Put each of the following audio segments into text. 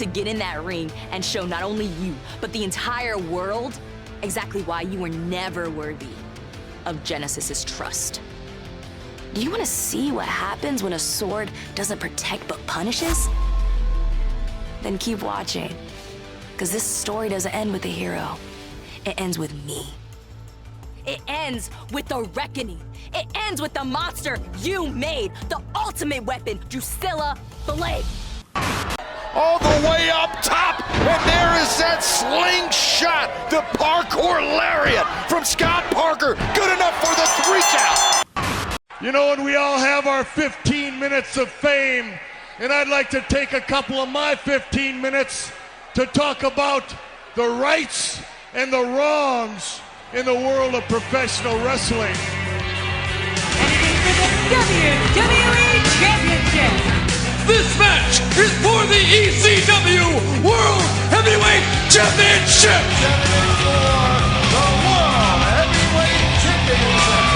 to get in that ring and show not only you, but the entire world exactly why you were never worthy of Genesis's trust. Do you want to see what happens when a sword doesn't protect but punishes? Then keep watching, because this story doesn't end with the hero. It ends with me. It ends with the reckoning. It ends with the monster you made, the ultimate weapon, Drucilla Blade. All the way up top, and there is that slingshot, the parkour lariat from Scott Parker, good enough for the 3 count. You know, and we all have our 15 minutes of fame, and I'd like to take a couple of my 15 minutes to talk about the rights and the wrongs in the world of professional wrestling. And it is for the WWE Championship. This match is for the ECW World Heavyweight Championship. The World Heavyweight Championship.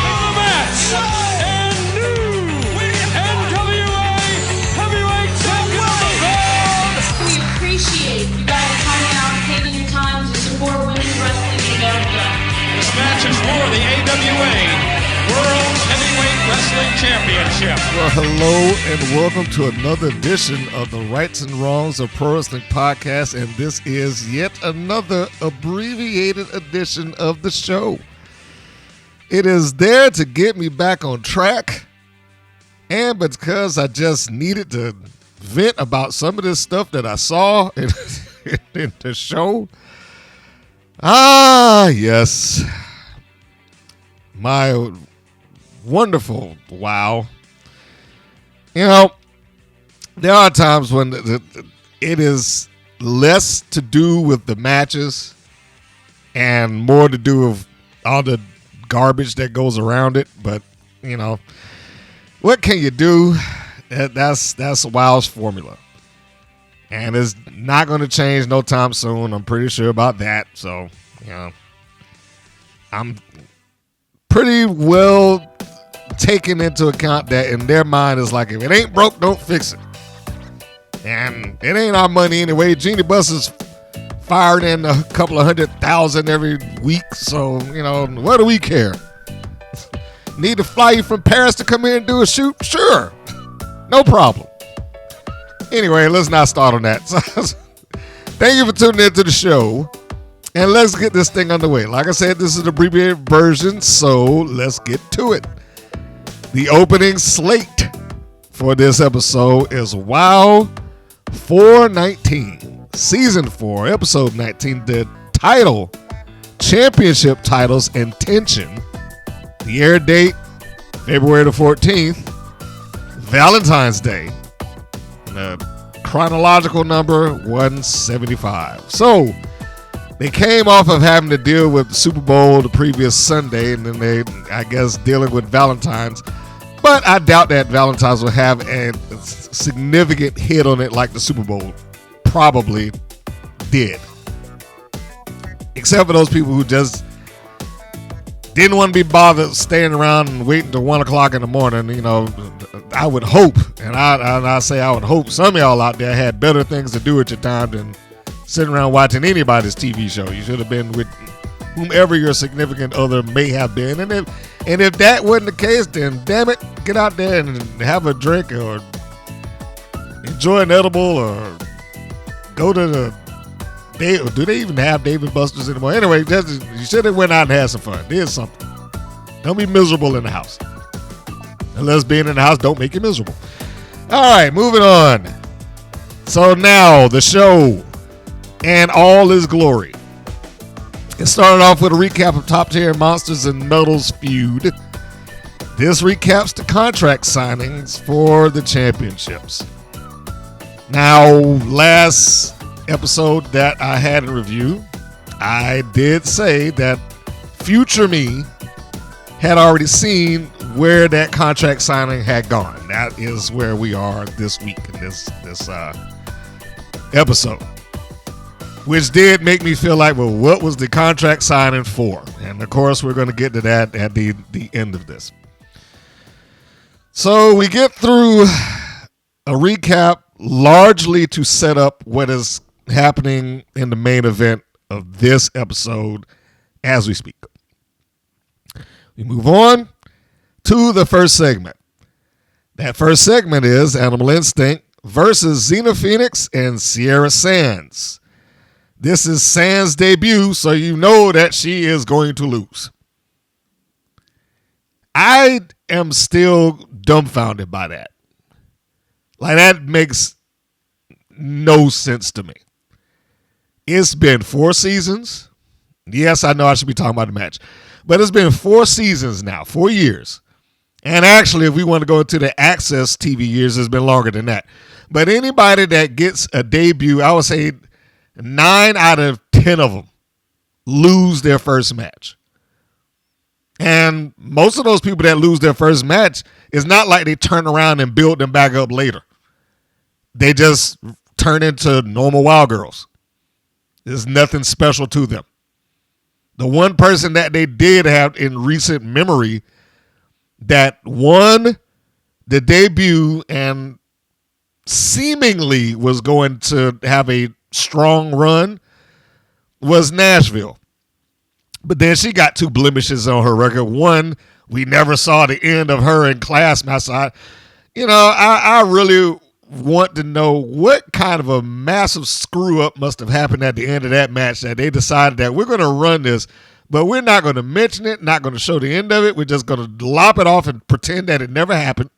The match and new NWA Heavyweight Champion. We appreciate you guys coming out and taking your time to support women's wrestling in America. This match is for the AWA World Heavyweight Wrestling Championship. Well, hello and welcome to another edition of the Rights and Wrongs of Pro Wrestling Podcast, and this is yet another abbreviated edition of the show. It is there to get me back on track, and because I just needed to vent about some of this stuff that I saw in the show. Ah, yes. My wonderful wow. You know, there are times when it is less to do with the matches and more to do with all the garbage that goes around it. But, you know, what can you do? That's WOW's formula. And it's not going to change no time soon. I'm pretty sure about that. So, you know, I'm pretty well taken into account that in their mind is like, if it ain't broke, don't fix it. And it ain't our money anyway. Genie Bus is fired in a couple of 100,000 every week. So, you know, what do we care? Need to fly you from Paris to come here and do a shoot? Sure. No problem. Anyway, let's not start on that. Thank you for tuning in to the show. And let's get this thing underway. Like I said, this is an abbreviated version, so let's get to it. The opening slate for this episode is WOW 419, Season 4, Episode 19, the title, Championship Titles and Tension. The air date, February the 14th, Valentine's Day. And the chronological number, 175. So, they came off of having to deal with the Super Bowl the previous Sunday, and then they, I guess, dealing with Valentine's. But I doubt that Valentine's will have a significant hit on it like the Super Bowl probably did. Except for those people who just didn't want to be bothered staying around and waiting till 1 o'clock in the morning. You know, I would hope, and I say I would hope some of y'all out there had better things to do at your time than sitting around watching anybody's TV show. You should have been with whomever your significant other may have been. And if that wasn't the case, then damn it, get out there and have a drink or enjoy an edible or go to the do they even have Dave & Buster's anymore? Anyway, you should have went out and had some fun. Did something. Don't be miserable in the house. Unless being in the house don't make you miserable. All right, moving on. So now the show and all his glory. It started off with a recap of Top Tier Monsters and Metals feud. This recaps the contract signings for the championships. Now, last episode that I had in review, I did say that future me had already seen where that contract signing had gone. That is where we are this week in this episode. Which did make me feel like, well, what was the contract signing for? And of course, we're going to get to that at the end of this. So we get through a recap largely to set up what is happening in the main event of this episode as we speak. We move on to the first segment. That first segment is Animal Instinct versus Xena Phoenix and Sierra Sands. This is Sands' debut, so you know that she is going to lose. I am still dumbfounded by that. Like, that makes no sense to me. It's been 4 seasons. Yes, I know I should be talking about the match. But it's been 4 seasons now, 4 years. And actually, if we want to go into the Access TV years, it's been longer than that. But anybody that gets a debut, I would say 9 out of 10 of them lose their first match. And most of those people that lose their first match, it's not like they turn around and build them back up later. They just turn into normal Wild Girls. There's nothing special to them. The one person that they did have in recent memory that won the debut and seemingly was going to have a strong run was Nashville. But then she got 2 blemishes on her record. One, we never saw the end of her in Class Match. I really want to know what kind of a massive screw up must have happened at the end of that match that they decided that we're going to run this, but we're not going to mention it, not going to show the end of it. We're just going to lop it off and pretend that it never happened.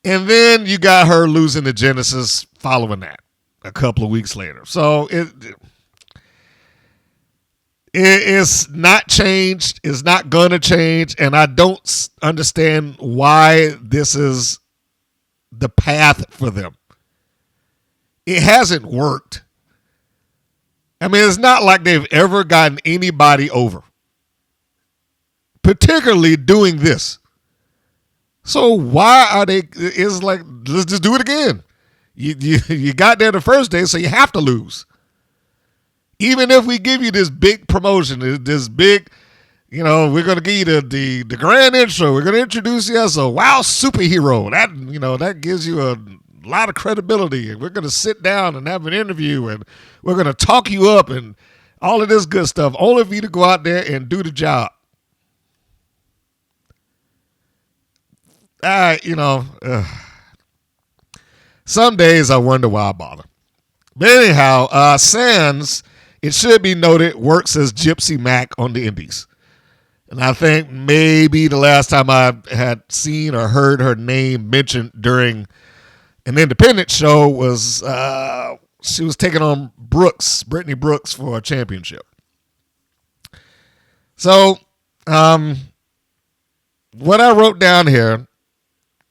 And then you got her losing to Genesis following that a couple of weeks later. So it's not changed. It's not going to change. And I don't understand why this is the path for them. It hasn't worked. I mean, it's not like they've ever gotten anybody over, particularly doing this. So why are they? It's like, let's just do it again. You got there the first day, so you have to lose. Even if we give you this big promotion, this big, we're going to give you the grand intro. We're going to introduce you as a wow superhero. That gives you a lot of credibility. And we're going to sit down and have an interview, and we're going to talk you up and all of this good stuff, only for you to go out there and do the job. Some days I wonder why I bother. But anyhow, Sands, it should be noted, works as Gypsy Mac on the Indies. And I think maybe the last time I had seen or heard her name mentioned during an independent show was she was taking on Brittany Brooks, for a championship. So what I wrote down here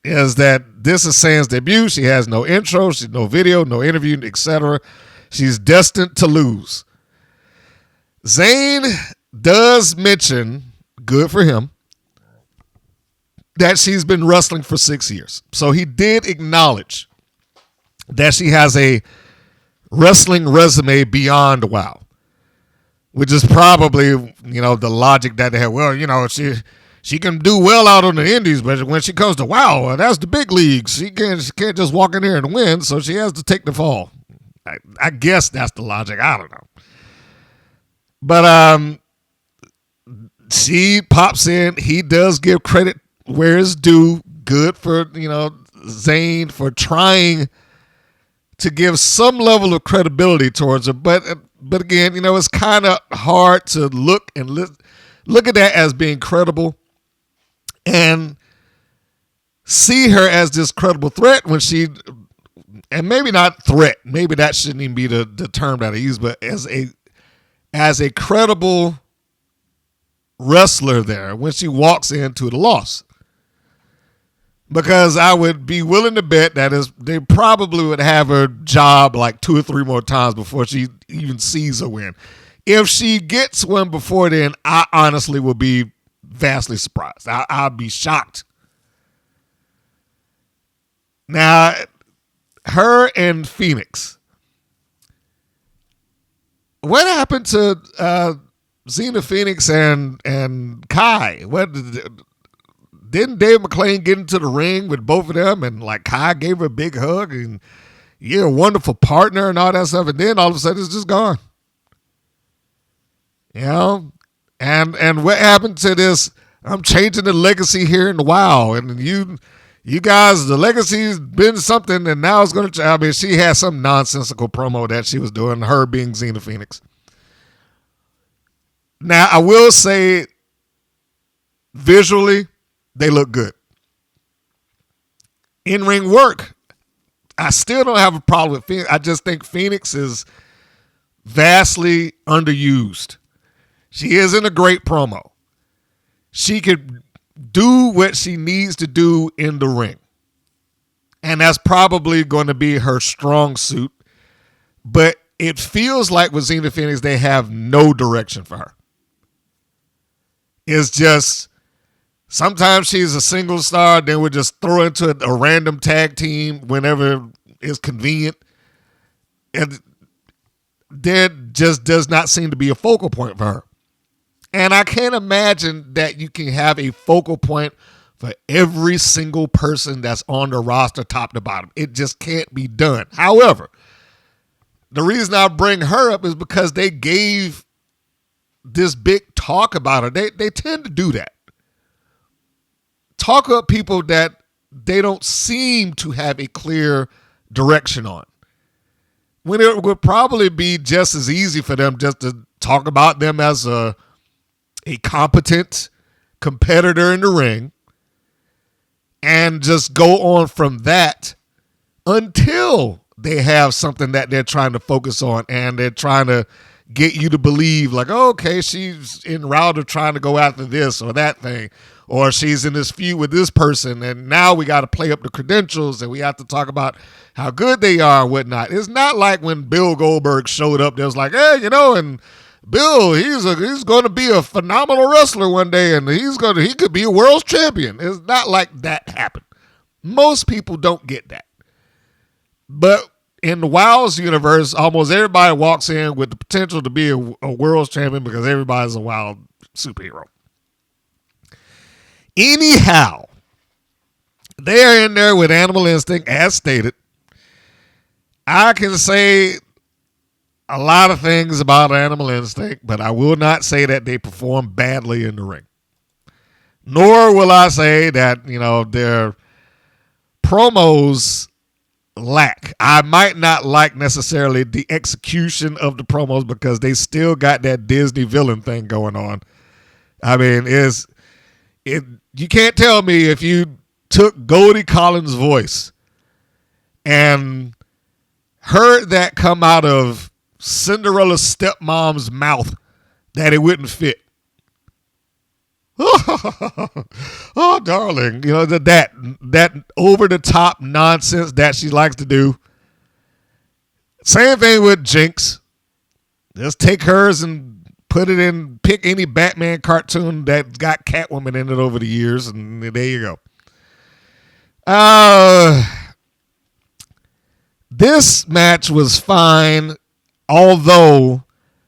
is that this is Sands' debut. She has no intro, she's no video, no interview, etc. She's destined to lose. Zane does mention, good for him, that she's been wrestling for 6 years. So he did acknowledge that she has a wrestling resume beyond WoW, which is probably, the logic that they have. Well, she can do well out on the indies, but when she comes to WoW, that's the big leagues. She can't just walk in there and win, so she has to take the fall. I guess that's the logic. I don't know. But she pops in. He does give credit where it's due. Good for, Zane for trying to give some level of credibility towards her. But again, it's kind of hard to look at that as being credible and see her as this credible threat when she, and maybe not threat, maybe that shouldn't even be the term that I use, but as a credible wrestler there when she walks into the loss. Because I would be willing to bet that they probably would have her job like 2 or 3 more times before she even sees a win. If she gets one before then, I honestly will be vastly surprised. I'll be shocked. Now, her and Phoenix. What happened to Xena Phoenix and Kai? What didn't Dave McClain get into the ring with both of them and like Kai gave her a big hug and you're a wonderful partner and all that stuff, and then all of a sudden it's just gone. You know? And what happened to this? I'm changing the legacy here in the WoW, and you guys, the legacy's been something, and now it's going to. I mean, she had some nonsensical promo that she was doing, her being Xena Phoenix. Now, I will say, visually, they look good. In-ring work, I still don't have a problem with Phoenix. I just think Phoenix is vastly underused. She isn't a great promo. She could do what she needs to do in the ring. And that's probably going to be her strong suit. But it feels like with Xena Phoenix, they have no direction for her. It's just, sometimes she's a single star, then we'll just throw into a random tag team whenever it's convenient. And there just does not seem to be a focal point for her. And I can't imagine that you can have a focal point for every single person that's on the roster top to bottom. It just can't be done. However, the reason I bring her up is because they gave this big talk about her. They tend to do that. Talk up people that they don't seem to have a clear direction on. When it would probably be just as easy for them just to talk about them as a competent competitor in the ring and just go on from that until they have something that they're trying to focus on and they're trying to get you to believe like, oh, okay, she's en route of trying to go after this or that thing, or she's in this feud with this person and now we got to play up the credentials and we have to talk about how good they are and whatnot. It's not like when Bill Goldberg showed up, there was like, hey, you know, and Bill, he's going to be a phenomenal wrestler one day, and he could be a world champion. It's not like that happened. Most people don't get that. But in the WoW's universe, almost everybody walks in with the potential to be a world champion because everybody's a WoW superhero. Anyhow, they're in there with Animal Instinct, as stated. I can say a lot of things about Animal Instinct, but I will not say that they perform badly in the ring. Nor will I say that, you know, their promos lack. I might not like necessarily the execution of the promos because they still got that Disney villain thing going on. I mean, you can't tell me if you took Goldie Collins' voice and heard that come out of Cinderella's stepmom's mouth that it wouldn't fit. Oh, darling, you know, that over the top nonsense that she likes to do. Same thing with Jinx. Just take hers and put it in, pick any Batman cartoon that's got Catwoman in it over the years, and there you go. This match was fine, although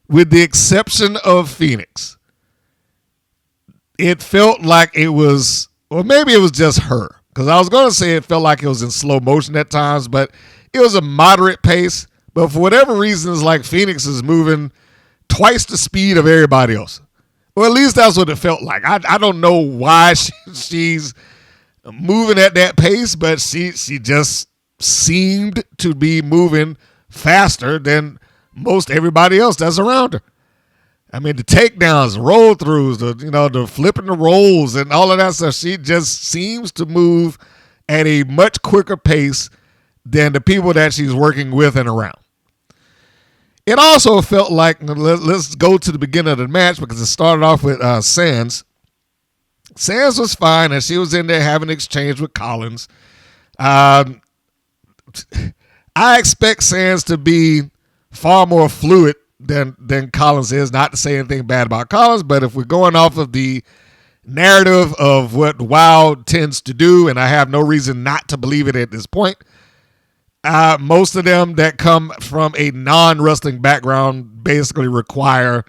with the exception of Phoenix, it felt like it was, or maybe it was just her, because I was going to say it felt like it was in slow motion at times, but it was a moderate pace. But for whatever reason, it's like Phoenix is moving twice the speed of everybody else. Or at least that's what it felt like. I don't know why she's moving at that pace, but she just seemed to be moving faster than most everybody else that's around her. I mean, the takedowns, roll throughs, the flipping the rolls and all of that stuff. She just seems to move at a much quicker pace than the people that she's working with and around. It also felt like, let's go to the beginning of the match because it started off with Sans. Sans was fine, and she was in there having an exchange with Collins. I expect Sans to be far more fluid than Collins is. Not to say anything bad about Collins, but if we're going off of the narrative of what WoW tends to do, and I have no reason not to believe it at this point, most of them that come from a non-wrestling background basically require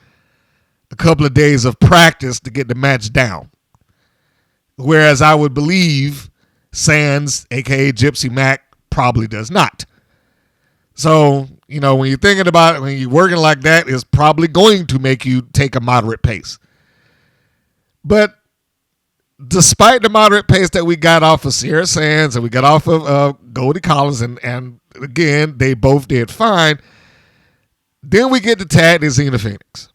a couple of days of practice to get the match down. Whereas I would believe Sands, aka Gypsy Mac, probably does not. So, when you're thinking about it, when you're working like that, it's probably going to make you take a moderate pace. But despite the moderate pace that we got off of Sierra Sands and we got off of Goldie Collins, and again, they both did fine, then we get to tag to Xena Phoenix.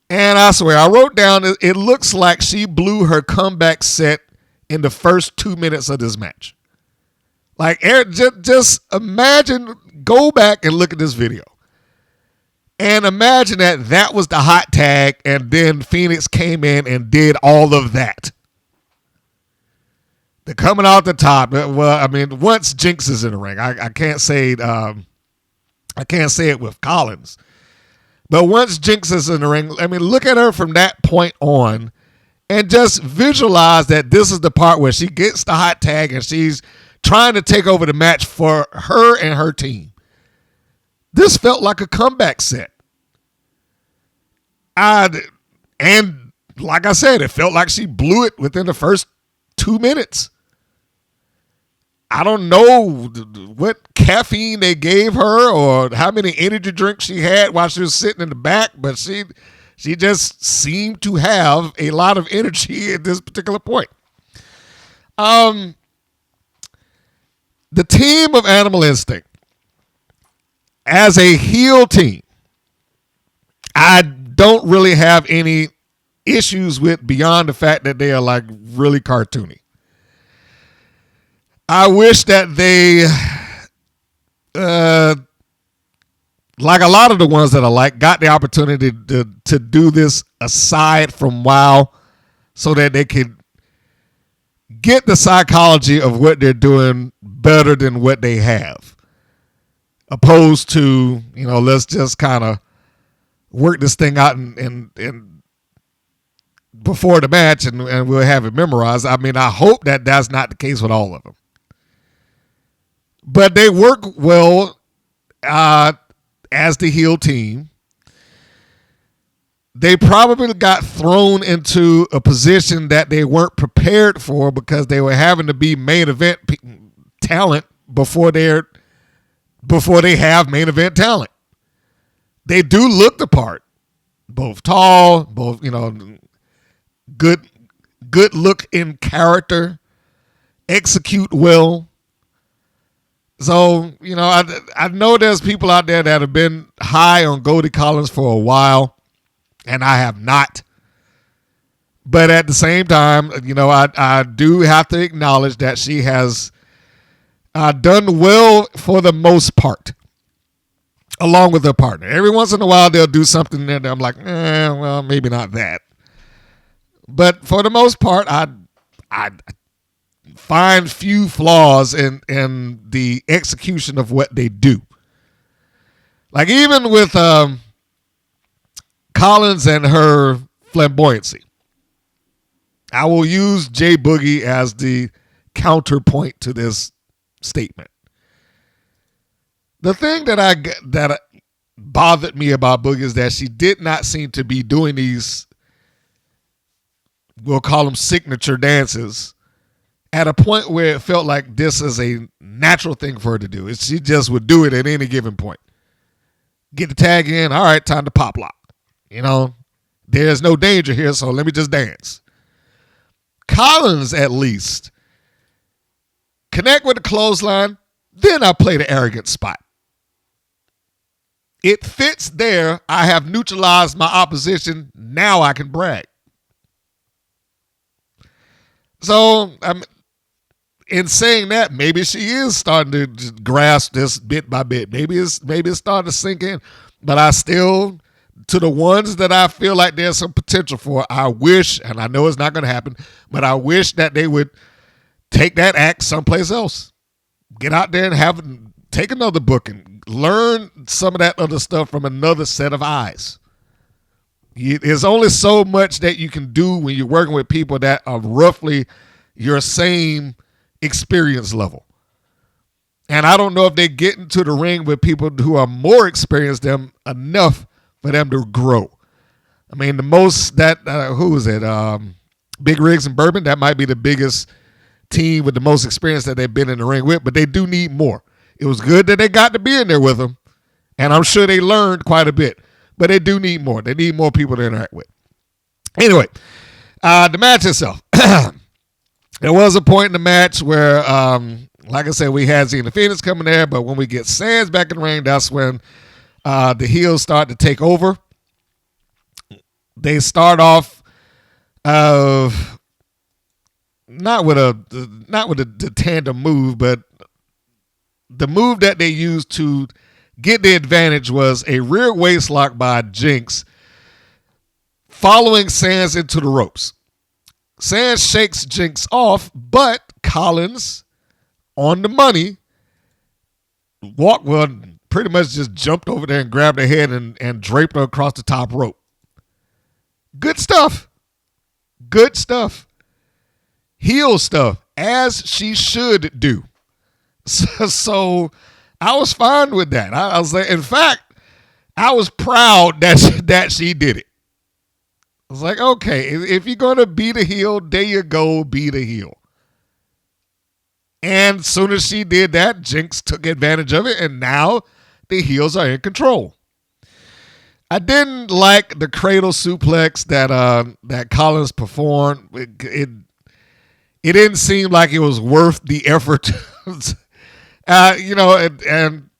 And I swear, I wrote down, it looks like she blew her comeback set in the first 2 minutes of this match. Like, Eric, just imagine, go back and look at this video. And imagine that was the hot tag, and then Phoenix came in and did all of that. They're coming out the top. Well, I mean, once Jinx is in the ring, I can't say it with Collins. But once Jinx is in the ring, I mean, look at her from that point on and just visualize that this is the part where she gets the hot tag and she's trying to take over the match for her and her team. This felt like a comeback set. And like I said, it felt like she blew it within the first 2 minutes. I don't know what caffeine they gave her or how many energy drinks she had while she was sitting in the back, but she just seemed to have a lot of energy at this particular point. The team of Animal Instinct, as a heel team, I don't really have any issues with beyond the fact that they are like really cartoony. I wish that they, like a lot of the ones that I like, got the opportunity to do this aside from WoW so that they could get the psychology of what they're doing better than what they have. Opposed to, let's just kind of work this thing out and before the match and we'll have it memorized. I mean, I hope that that's not the case with all of them. But they work well as the heel team. They probably got thrown into a position that they weren't prepared for because they were having to be main event talent before they have main event talent. They do look the part. Both tall, both, good look in character, execute well. So, I know there's people out there that have been high on Goldie Collins for a while, and I have not. But at the same time, I do have to acknowledge that she has done well for the most part, along with her partner. Every once in a while, they'll do something that I'm like, well, maybe not that. But for the most part, I find few flaws in the execution of what they do. Like even with Collins and her flamboyancy, I will use Jay Boogie as the counterpoint to this statement. The thing that bothered me about Boogie is that she did not seem to be doing these, we'll call them signature dances, at a point where it felt like this is a natural thing for her to do. She just would do it at any given point. Get the tag in, all right, time to pop lock. There's no danger here, so let me just dance. Collins, at least, connect with the clothesline, then I play the arrogant spot. It fits there. I have neutralized my opposition. Now I can brag. So, in saying that, maybe she is starting to just grasp this bit by bit. Maybe it's starting to sink in. But I still, to the ones that I feel like there's some potential for, I wish, and I know it's not going to happen, but I wish that they would take that act someplace else. Get out there and take another book and learn some of that other stuff from another set of eyes. There's only so much that you can do when you're working with people that are roughly your same experience level. And I don't know if they get into the ring with people who are more experienced than enough for them to grow. I mean, the most that, who is it? Big Rigs and Bourbon, that might be the biggest team with the most experience that they've been in the ring with, but they do need more. It was good that they got to be in there with them, and I'm sure they learned quite a bit, but they do need more. They need more people to interact with. Anyway, the match itself. There was a point in the match where, like I said, we had Xena Phoenix coming there, but when we get Sands back in the ring, that's when the heels start to take over. They start off not with the tandem move, but the move that they used to get the advantage was a rear waist lock by Jinx, following Sands into the ropes. Sands shakes Jinx off, but Collins, on the money, pretty much just jumped over there and grabbed her head and draped her across the top rope. Good stuff. Good stuff. Heel stuff, as she should do. So I was fine with that. I was like, in fact, I was proud that she did it. I was like, okay, if you're going to be the heel, there you go, be the heel. And as soon as she did that, Jinx took advantage of it, and now the heels are in control. I didn't like the cradle suplex that Collins performed. It didn't seem like it was worth the effort. And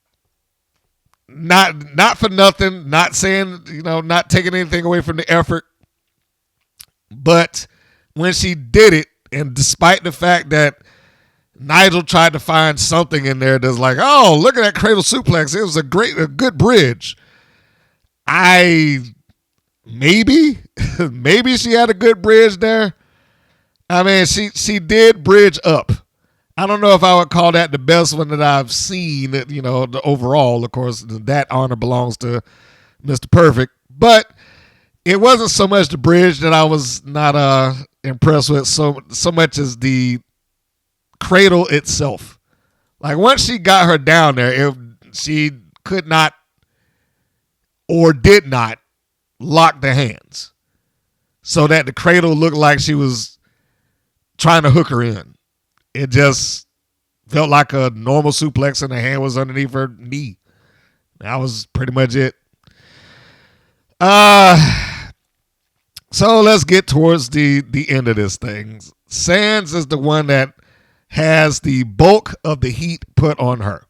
not for nothing, not saying, not taking anything away from the effort. But when she did it, and despite the fact that Nigel tried to find something in there that's like, oh, look at that cradle suplex. It was a good bridge. Maybe she had a good bridge there. I mean, she did bridge up. I don't know if I would call that the best one that I've seen, the overall. Of course, that honor belongs to Mr. Perfect. But it wasn't so much the bridge that I was not impressed with so much as the cradle itself. Like, once she got her down there, she could not or did not lock the hands so that the cradle looked like she was trying to hook her in. It just felt like a normal suplex and the hand was underneath her knee. That was pretty much it. So let's get towards the end of this thing. Sands is the one that has the bulk of the heat put on her.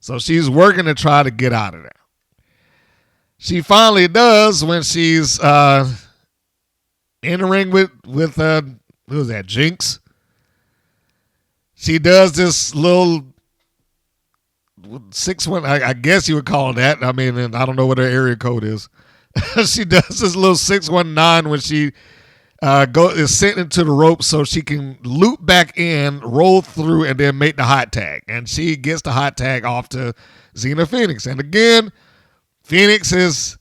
So she's working to try to get out of there. She finally does when she's in the ring with who was that, Jinx? She does this little 6-1, I guess you would call that. I mean, and I don't know what her area code is. She does this little 619 when she is sent into the rope so she can loop back in, roll through, and then make the hot tag. And she gets the hot tag off to Xena Phoenix. And again, Phoenix is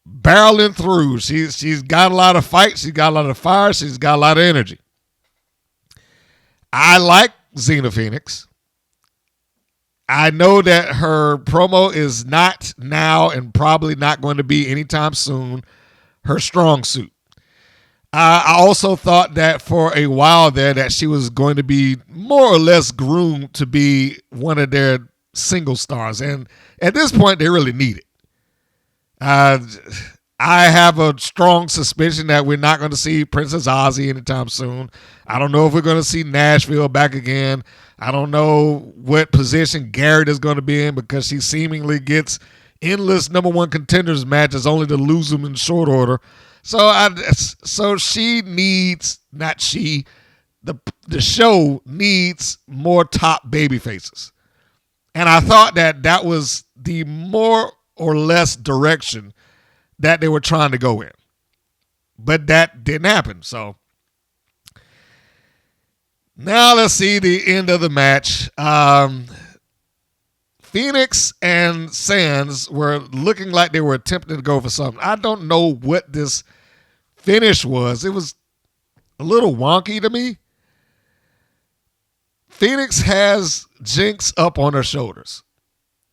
barreling through. She's got a lot of fight. She's got a lot of fire. She's got a lot of energy. I like Xena Phoenix. I know that her promo is not now and probably not going to be anytime soon her strong suit. I also thought that for a while there that she was going to be more or less groomed to be one of their single stars. And at this point, they really need it. I have a strong suspicion that we're not going to see Princess Ozzy anytime soon. I don't know if we're going to see Nashville back again. I don't know what position Garrett is going to be in because she seemingly gets endless number one contenders matches only to lose them in short order. So she needs, not she, the show needs more top baby faces. And I thought that was the more or less direction that they were trying to go in. But that didn't happen. So now let's see the end of the match. Phoenix and Sands were looking like they were attempting to go for something. I don't know what this finish was. It was a little wonky to me. Phoenix has Jinx up on her shoulders.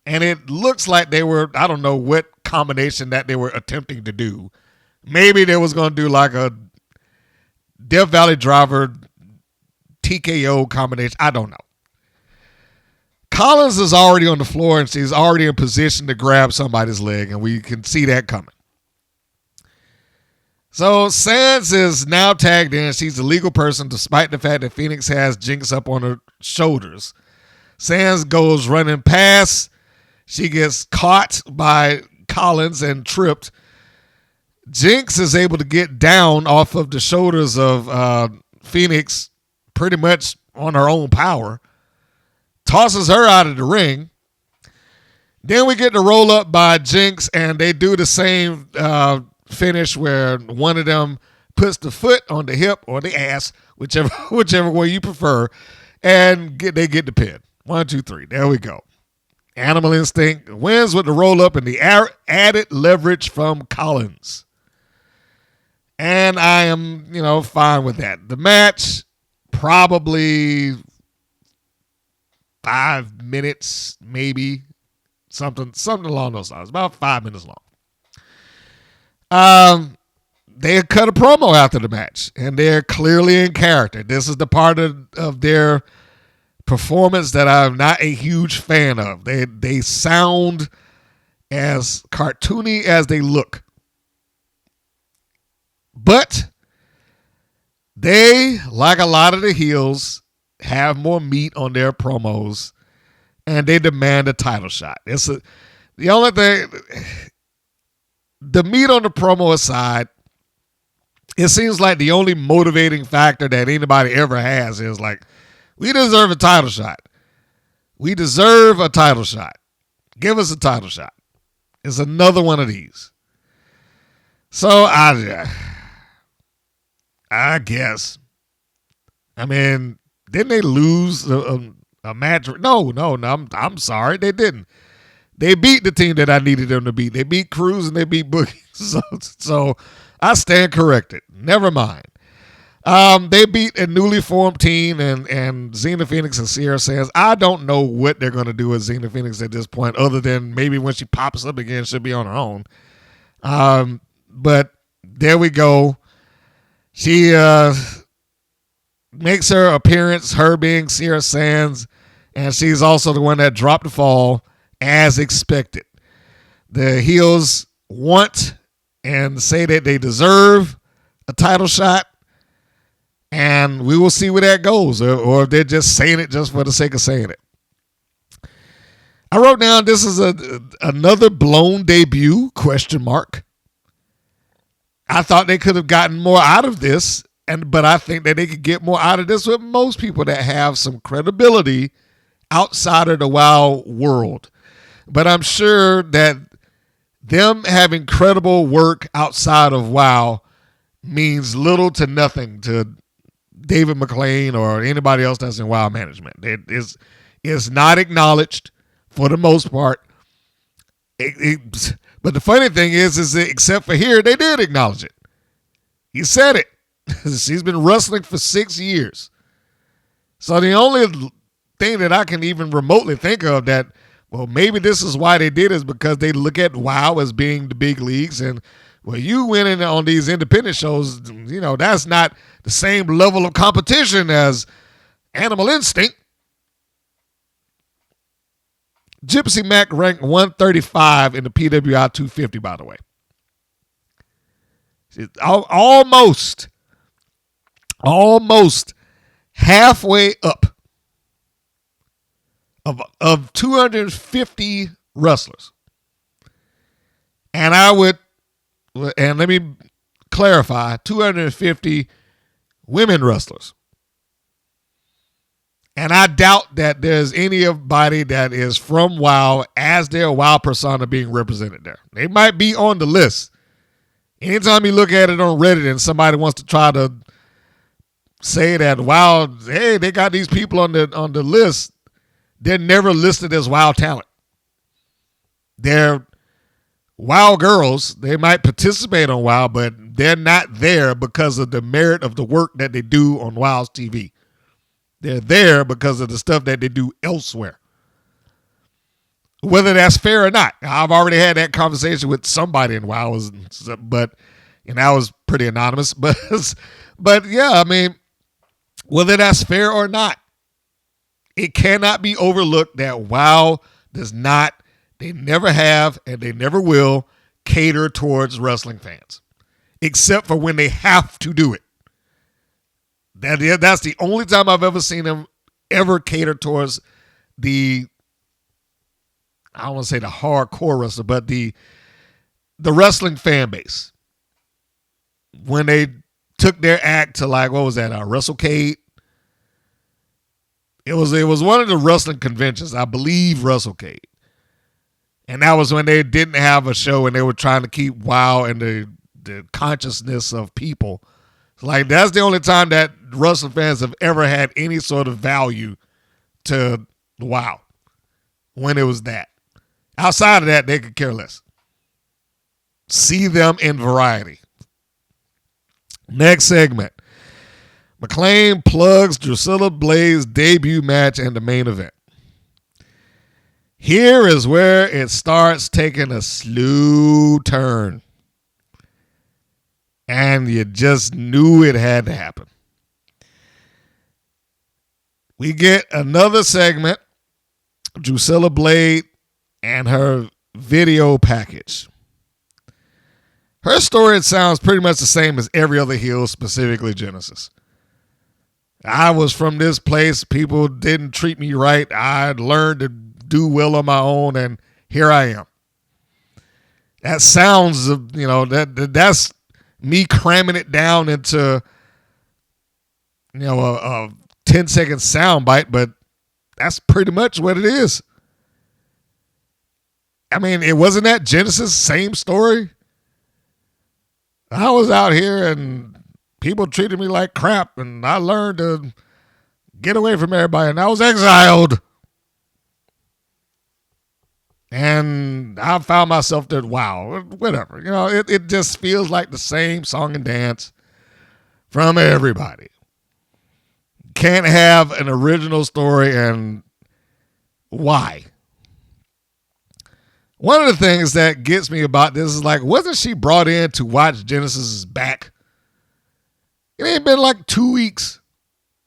And it looks like they were, I don't know what combination that they were attempting to do. Maybe they was going to do like a Death Valley Driver TKO combination. I don't know. Collins is already on the floor and she's already in position to grab somebody's leg, and we can see that coming. So Sands is now tagged in. She's the legal person despite the fact that Phoenix has Jinx up on her shoulders. Sands goes running past. She gets caught by Collins and tripped. Jinx is able to get down off of the shoulders of Phoenix pretty much on her own power. Tosses her out of the ring. Then we get the roll up by Jinx, and they do the same finish where one of them puts the foot on the hip or the ass, whichever way you prefer, and they get the pin. 1, 2, 3. There we go. Animal Instinct wins with the roll up and the added leverage from Collins. And I am, fine with that. The match, probably 5 minutes, maybe. Something along those lines. About 5 minutes long. They cut a promo after the match, and they're clearly in character. This is the part of their performance that I'm not a huge fan of. They sound as cartoony as they look. But they, like a lot of the heels, have more meat on their promos, and they demand a title shot. The only thing, the meat on the promo aside, it seems like the only motivating factor that anybody ever has is like, we deserve a title shot. We deserve a title shot. Give us a title shot. It's another one of these. So I guess. I mean, didn't they lose a match? No, I'm sorry. They didn't. They beat the team that I needed them to beat. They beat Cruz and they beat Boogie. So I stand corrected. Never mind. They beat a newly formed team and Xena Phoenix and Sierra Sands. I don't know what they're going to do with Xena Phoenix at this point, other than maybe when she pops up again, she'll be on her own. But there we go. She makes her appearance, her being Sierra Sands, and she's also the one that dropped the fall as expected. The heels want and say that they deserve a title shot, and we will see where that goes, or if they're just saying it just for the sake of saying it. I wrote down this is another blown debut, ? I thought they could have gotten more out of this, but I think that they could get more out of this with most people that have some credibility outside of the WoW world. But I'm sure that them having credible work outside of WoW means little to nothing to David McLean or anybody else that's in WoW management. It is not acknowledged for the most part. But the funny thing is that except for here, they did acknowledge it. He said it. She's been wrestling for 6 years. So the only thing that I can even remotely think of that, well, maybe this is why they did is because they look at WoW as being the big leagues. And, well, you winning on these independent shows, that's not the same level of competition as Animal Instinct. Gypsy Mac ranked 135 in the PWI 250, by the way. She's almost halfway up of 250 wrestlers. And let me clarify, 250 women wrestlers. And I doubt that there's anybody that is from WoW as their WoW persona being represented there. They might be on the list. Anytime you look at it on Reddit and somebody wants to try to say that WoW, hey, they got these people on the list, they're never listed as WoW talent. They're WoW girls. They might participate on WoW, but they're not there because of the merit of the work that they do on WoW's TV. They're there because of the stuff that they do elsewhere. Whether that's fair or not. I've already had that conversation with somebody in WoW, but I was pretty anonymous. But yeah, I mean, whether that's fair or not, it cannot be overlooked that WoW does not, they never have, and they never will cater towards wrestling fans, except for when they have to do it. That's the only time I've ever seen them ever cater towards the, I don't want to say the hardcore wrestler, but the wrestling fan base. When they took their act to, like, what was that, WrestleCade? It was one of the wrestling conventions, I believe WrestleCade. And that was when they didn't have a show and they were trying to keep WoW and the consciousness of people. Like, that's the only time that wrestling fans have ever had any sort of value to WoW. When it was that. Outside of that, they could care less. See them in variety. Next segment. McLean plugs Drucilla Blade's debut match and the main event. Here is where it starts taking a slow turn. And you just knew it had to happen. We get another segment, Drucilla Blade and her video package. Her story sounds pretty much the same as every other heel, specifically Genesis. I was from this place. People didn't treat me right. I learned to do well on my own, and here I am. That sounds, that's me cramming it down into, a 10-second soundbite, but that's pretty much what it is. I mean, it wasn't that Genesis, same story. I was out here and people treated me like crap, and I learned to get away from everybody, and I was exiled. And I found myself there, wow, whatever. It just feels like the same song and dance from everybody. Can't have an original story, and why? One of the things that gets me about this is, like, wasn't she brought in to watch Genesis's back? It ain't been like 2 weeks.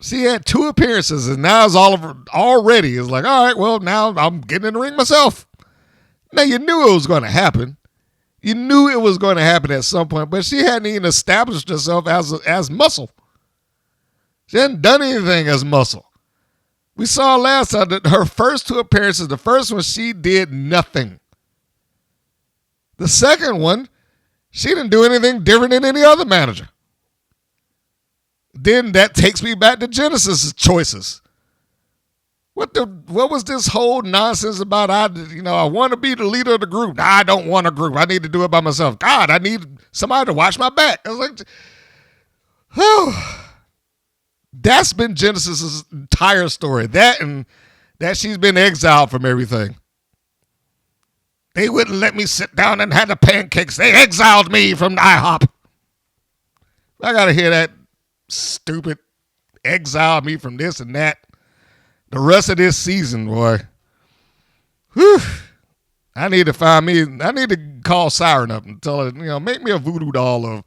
She had 2 appearances, and now it's already. It's like, all right, well, now I'm getting in the ring myself. Now, you knew it was going to happen. You knew it was going to happen at some point, but she hadn't even established herself as muscle. She hadn't done anything as muscle. We saw last time that her first 2 appearances, the first one, she did nothing. The second one, she didn't do anything different than any other manager. Then that takes me back to Genesis' choices. What was this whole nonsense about? I want to be the leader of the group. Nah, I don't want a group. I need to do it by myself. God, I need somebody to watch my back. I was like, that's been Genesis' entire story. That and that she's been exiled from everything. They wouldn't let me sit down and have the pancakes. They exiled me from IHOP. I got to hear that stupid exile me from this and that. The rest of this season, boy. Whew. I need to call Siren up and tell her, make me a voodoo doll of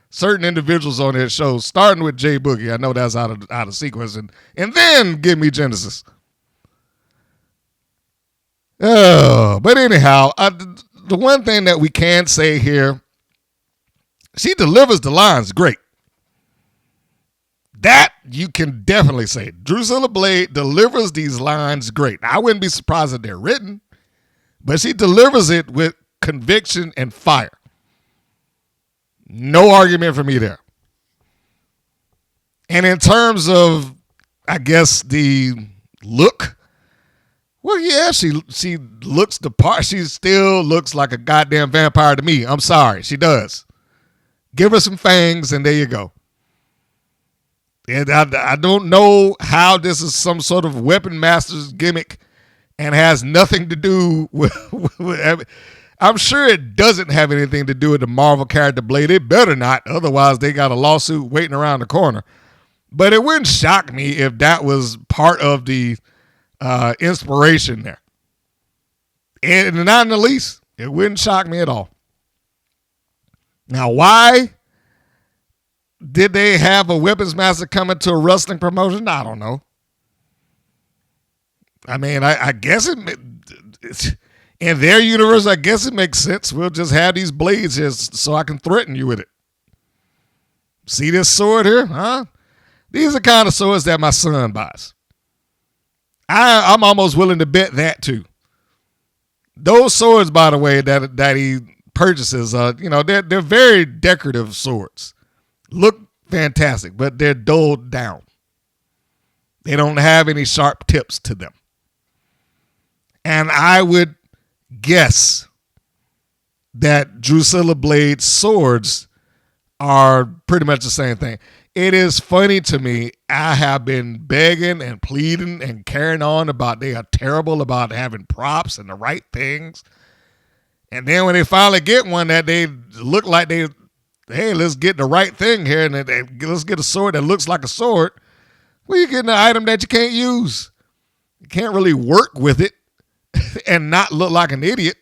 certain individuals on that show, starting with Jay Boogie. I know that's out of sequence. And then give me Genesis. But anyhow, the one thing that we can say here, she delivers the lines great. That you can definitely say. Drucilla Blade delivers these lines great. Now, I wouldn't be surprised if they're written, but she delivers it with conviction and fire. No argument for me there. And in terms of, I guess, the look, well, yeah, she looks the part. She still looks like a goddamn vampire to me. I'm sorry, she does. Give her some fangs, and there you go. And I don't know how this is some sort of weapon master's gimmick and has nothing to do with I'm sure it doesn't have anything to do with the Marvel character Blade. It better not. Otherwise, they got a lawsuit waiting around the corner. But it wouldn't shock me if that was part of the inspiration there. And not in the least, it wouldn't shock me at all. Now, why did they have a weapons master coming to a wrestling promotion? I don't know. I mean, I guess it's in their universe, I guess it makes sense. We'll just have these blades here so I can threaten you with it. See this sword here? Huh? These are the kind of swords that my son buys. I'm almost willing to bet that too. Those swords, by the way, that he purchases, they're very decorative swords. Look fantastic, but they're dulled down. They don't have any sharp tips to them. And I would guess that Drucilla Blade swords are pretty much the same thing. It is funny to me. I have been begging and pleading and carrying on about they are terrible about having props and the right things. And then when they finally get one that they look like hey, let's get the right thing here and let's get a sword that looks like a sword. Well, you're getting an item that you can't use. You can't really work with it and not look like an idiot.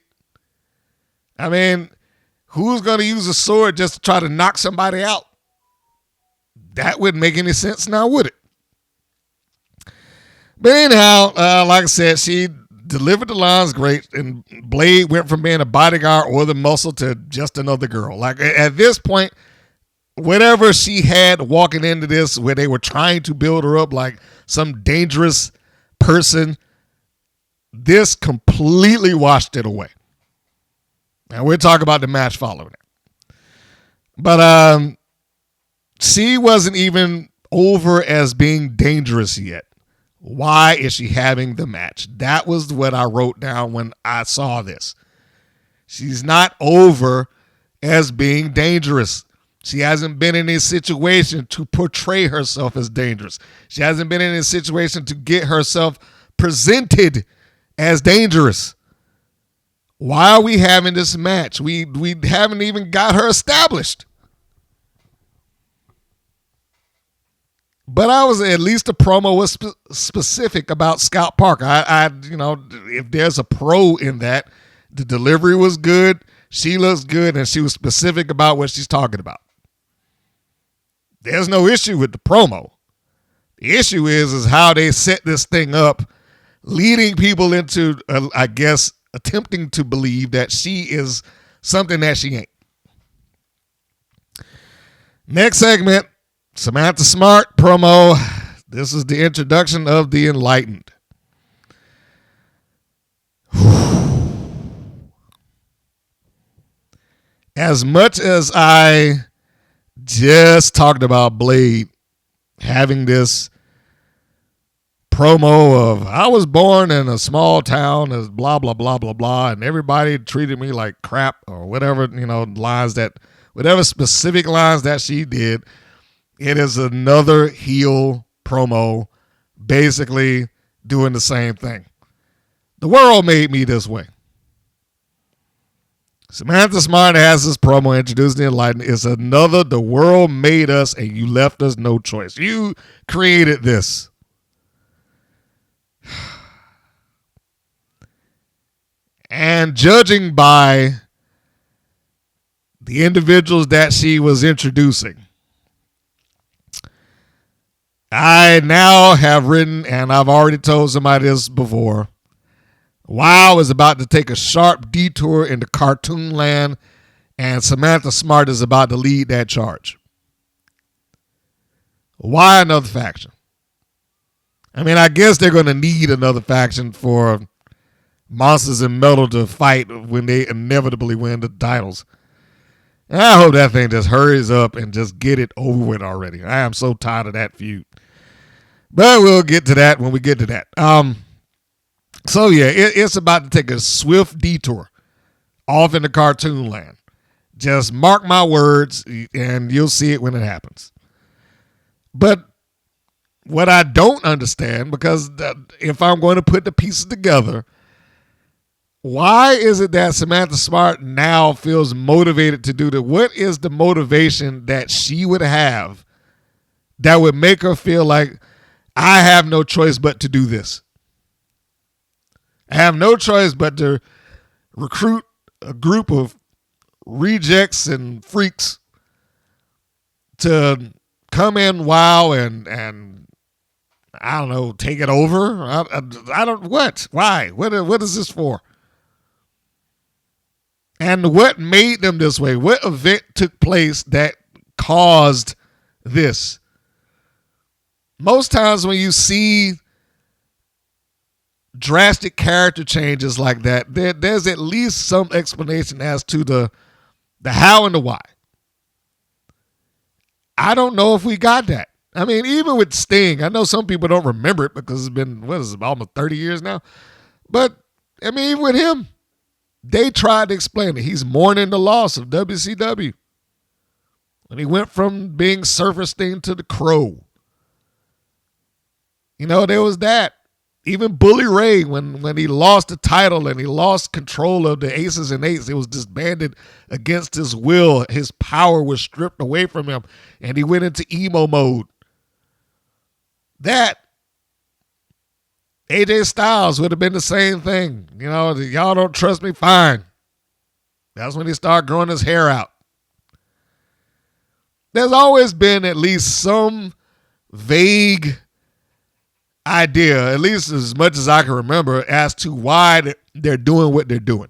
I mean, who's going to use a sword just to try to knock somebody out? That wouldn't make any sense now, would it? But anyhow, like I said, she delivered the lines great, and Blade went from being a bodyguard or the muscle to just another girl. Like at this point, whatever she had walking into this, where they were trying to build her up like some dangerous person, this completely washed it away. Now we'll talk about the match following it. But she wasn't even over as being dangerous yet. Why is she having the match? That was what I wrote down when I saw this. She's not over as being dangerous. She hasn't been in a situation to portray herself as dangerous. She hasn't been in a situation to get herself presented as dangerous. Why are we having this match? We haven't even got her established. But I was at least the promo was specific about Scout Parker. If there's a pro in that, the delivery was good, she looks good, and she was specific about what she's talking about. There's no issue with the promo. The issue is how they set this thing up, leading people into, attempting to believe that she is something that she ain't. Next segment, Samantha Smart promo. This is the introduction of the Enlightened. As much as I just talked about Blade having this promo of I was born in a small town as blah, blah, blah, blah, blah, and everybody treated me like crap or whatever, whatever specific lines that she did, it is another heel promo basically doing the same thing. The world made me this way. Samantha Smart has this promo introducing the Enlightened. It's another the world made us and you left us no choice. You created this. And judging by the individuals that she was introducing, I now have written, and I've already told somebody this before, WoW is about to take a sharp detour into cartoon land, and Samantha Smart is about to lead that charge. Why another faction? I mean, I guess they're going to need another faction for Monsters and Metal to fight when they inevitably win the titles. And I hope that thing just hurries up and just get it over with already. I am so tired of that feud. But we'll get to that when we get to that. So yeah, it's about to take a swift detour off into cartoon land. Just mark my words and you'll see it when it happens. But what I don't understand, because if I'm going to put the pieces together, why is it that Samantha Smart now feels motivated to do that? What is the motivation that she would have that would make her feel like I have no choice but to do this? I have no choice but to recruit a group of rejects and freaks to come in WoW and I don't know, take it over. I don't, what? Why? What is this for? And what made them this way? What event took place that caused this? Most times when you see drastic character changes like that, there's at least some explanation as to the how and the why. I don't know if we got that. I mean, even with Sting, I know some people don't remember it because it's been, almost 30 years now. But, I mean, even with him, they tried to explain it. He's mourning the loss of WCW. When he went from being Surfer Sting to the Crow. You know, there was that. Even Bully Ray, when he lost the title and he lost control of the Aces and Eights, it was disbanded against his will. His power was stripped away from him, and he went into emo mode. That AJ Styles would have been the same thing. You know, y'all don't trust me? Fine. That's when he started growing his hair out. There's always been at least some vague idea, at least as much as I can remember, as to why they're doing what they're doing.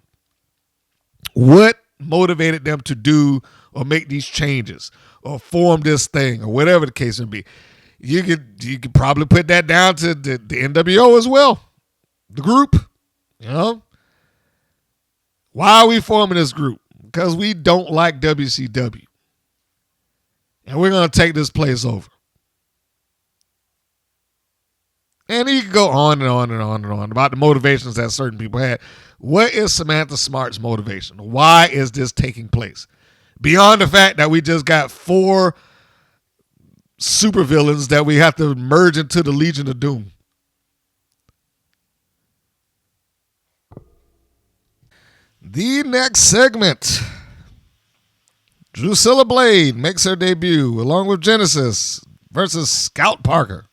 What motivated them to do or make these changes or form this thing or whatever the case may be. You could probably put that down to the NWO as well, the group. You know, why are we forming this group? Because we don't like WCW, and we're gonna take this place over. And you can go on and on and on and on about the motivations that certain people had. What is Samantha Smart's motivation? Why is this taking place? Beyond the fact that we just got 4 supervillains that we have to merge into the Legion of Doom. The next segment. Drucilla Blade makes her debut along with Genesis versus Scout Parker.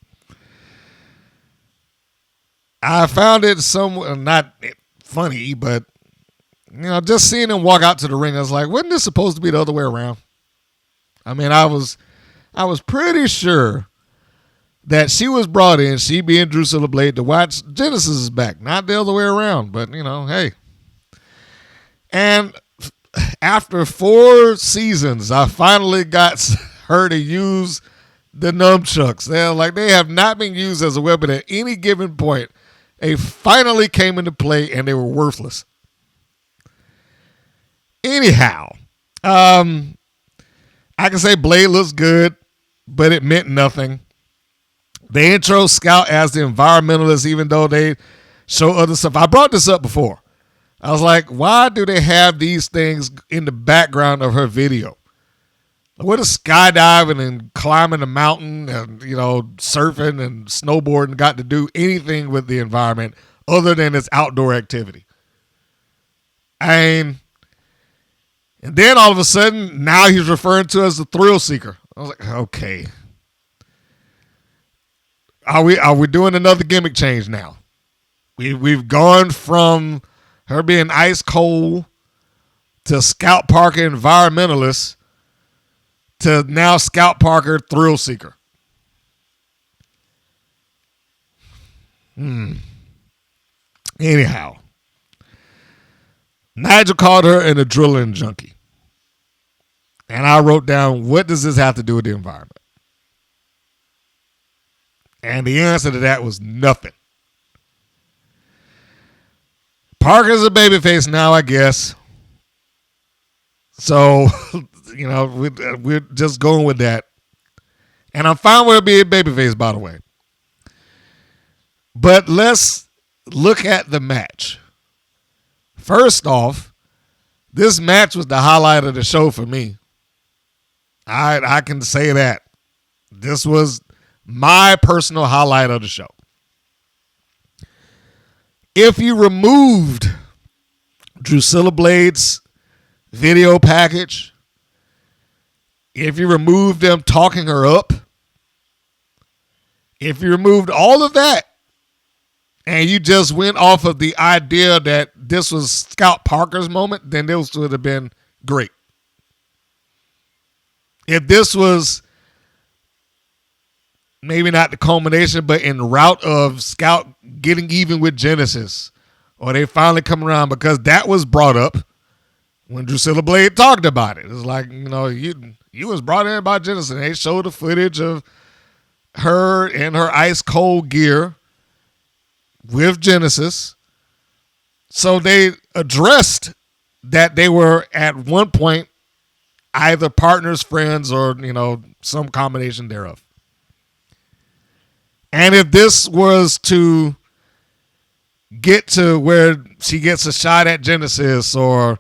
I found it somewhat not funny, but you know, just seeing him walk out to the ring, I was like, wasn't this supposed to be the other way around? I mean, I was pretty sure that she was brought in, she being Drucilla Blade, to watch Genesis' back, not the other way around. But you know, hey. And after 4 seasons, I finally got her to use the nunchucks. They have not been used as a weapon at any given point. They finally came into play and they were worthless. Anyhow, I can say Blade looks good, but it meant nothing. They intro Scout as the environmentalist, even though they show other stuff. I brought this up before. I was like, why do they have these things in the background of her video? What is skydiving and climbing a mountain and, you know, surfing and snowboarding got to do anything with the environment other than its outdoor activity? And then all of a sudden, now he's referring to as the thrill seeker. I was like, okay. Are we doing another gimmick change now? We've gone from her being ice cold to Scout Parker environmentalist to now Scout Parker thrill seeker. Anyhow, Nigel called her an adrenaline junkie. And I wrote down, what does this have to do with the environment? And the answer to that was nothing. Parker's a babyface now, I guess. So, you know, we're just going with that. And I'm fine with her being babyface, by the way. But let's look at the match. First off, this match was the highlight of the show for me. I can say that. This was my personal highlight of the show. If you removed Drucilla Blade's video package, if you removed them talking her up, if you removed all of that, and you just went off of the idea that this was Scout Parker's moment, then this would have been great. If this was maybe not the culmination, but in route of Scout getting even with Genesis, or they finally come around, because that was brought up when Drucilla Blade talked about it. It's like, you was brought in by Genesis, and they showed the footage of her in her ice cold gear with Genesis. So they addressed that they were at one point either partners, friends, or, some combination thereof. And if this was to get to where she gets a shot at Genesis, or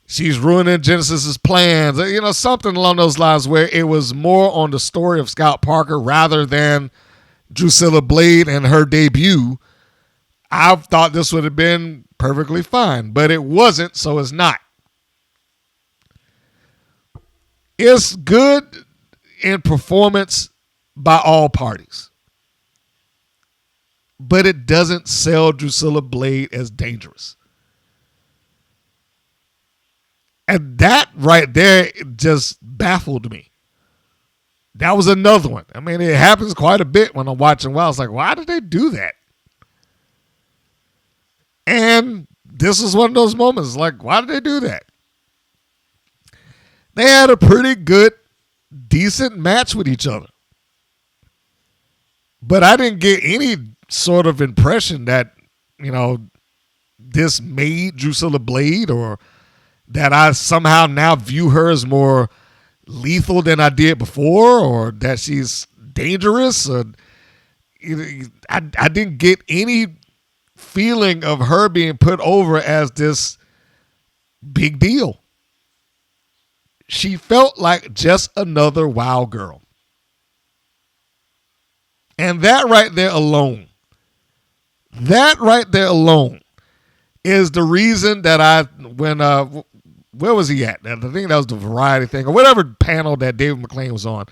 she's ruining Genesis's plans, something along those lines, where it was more on the story of Scout Parker rather than Drucilla Blade and her debut, I thought this would have been perfectly fine. But it wasn't, so it's not. It's good in performance by all parties, but it doesn't sell Drucilla Blade as dangerous. And that right there just baffled me. That was another one. I mean, it happens quite a bit when I'm watching WoW. It's like, why did they do that? And this is one of those moments, like, why did they do that? They had a pretty good, decent match with each other. But I didn't get any sort of impression that, this made Drucilla Blade, or that I somehow now view her as more lethal than I did before, or that she's dangerous. Or, I didn't get any feeling of her being put over as this big deal. She felt like just another WoW girl. And that right there alone is the reason that where was he at? I think that was the Variety thing, or whatever panel that David McClain was on.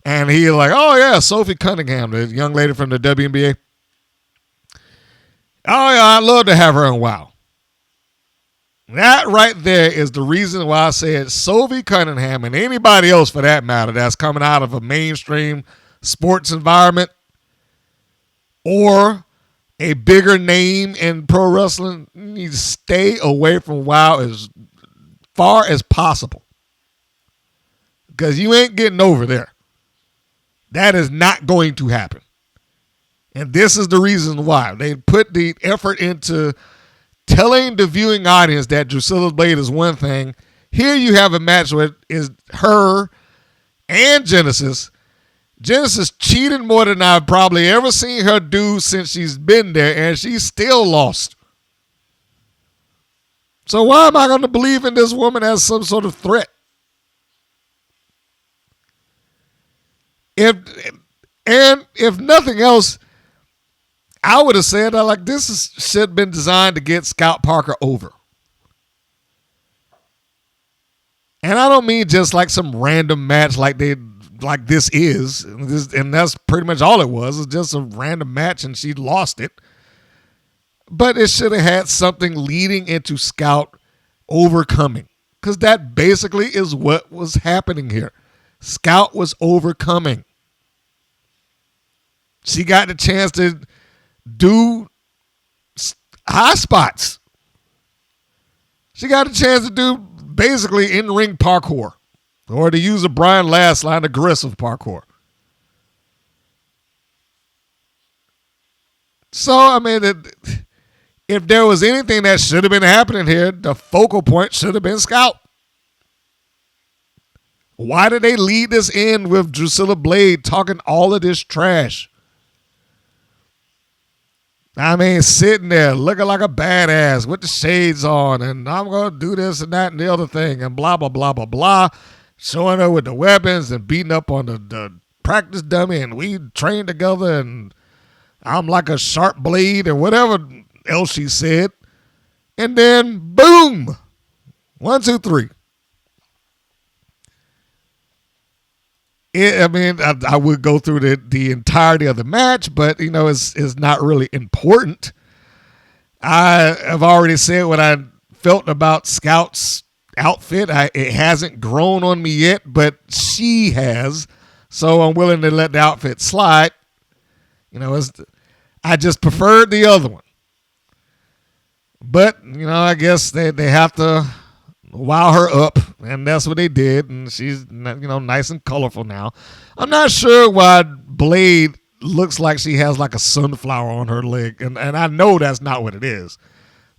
And he like, oh yeah, Sophie Cunningham, the young lady from the WNBA. Oh yeah, I'd love to have her on WoW. That right there is the reason why I said Sophie Cunningham, and anybody else for that matter that's coming out of a mainstream sports environment or a bigger name in pro wrestling, you need to stay away from WoW as far as possible, because you ain't getting over there. That is not going to happen. And this is the reason why. They put the effort into telling the viewing audience that Drucilla Blade is one thing. Here you have a match with is her and Genesis. Genesis cheated more than I've probably ever seen her do since she's been there, and she's still lost. So why am I going to believe in this woman as some sort of threat? If nothing else, I would have said that should have been designed to get Scout Parker over. And I don't mean just like some random match like this is, and that's pretty much all it was. It's just a random match and she lost it. But it should have had something leading into Scout overcoming, because that basically is what was happening here. Scout was overcoming. She got the chance to do high spots. She got a chance to do basically in-ring parkour, or to use a Brian Last line, aggressive parkour. So, I mean, if there was anything that should have been happening here, the focal point should have been Scout. Why did they lead this in with Drucilla Blade talking all of this trash? I mean, sitting there looking like a badass with the shades on, and I'm going to do this and that and the other thing, and blah, blah, blah, blah, blah. Showing her with the weapons and beating up on the practice dummy, and we trained together, and I'm like a sharp blade, or whatever else she said. And then, boom! 1, 2, 3. I would go through the entirety of the match, but, it's not really important. I have already said what I felt about Scout's outfit. It hasn't grown on me yet, but she has. so I'm willing to let the outfit slide. I just preferred the other one. But, I guess they have to wow her up, and that's what they did, and she's, nice and colorful now. I'm not sure why Blade looks like she has like a sunflower on her leg, and I know that's not what it is.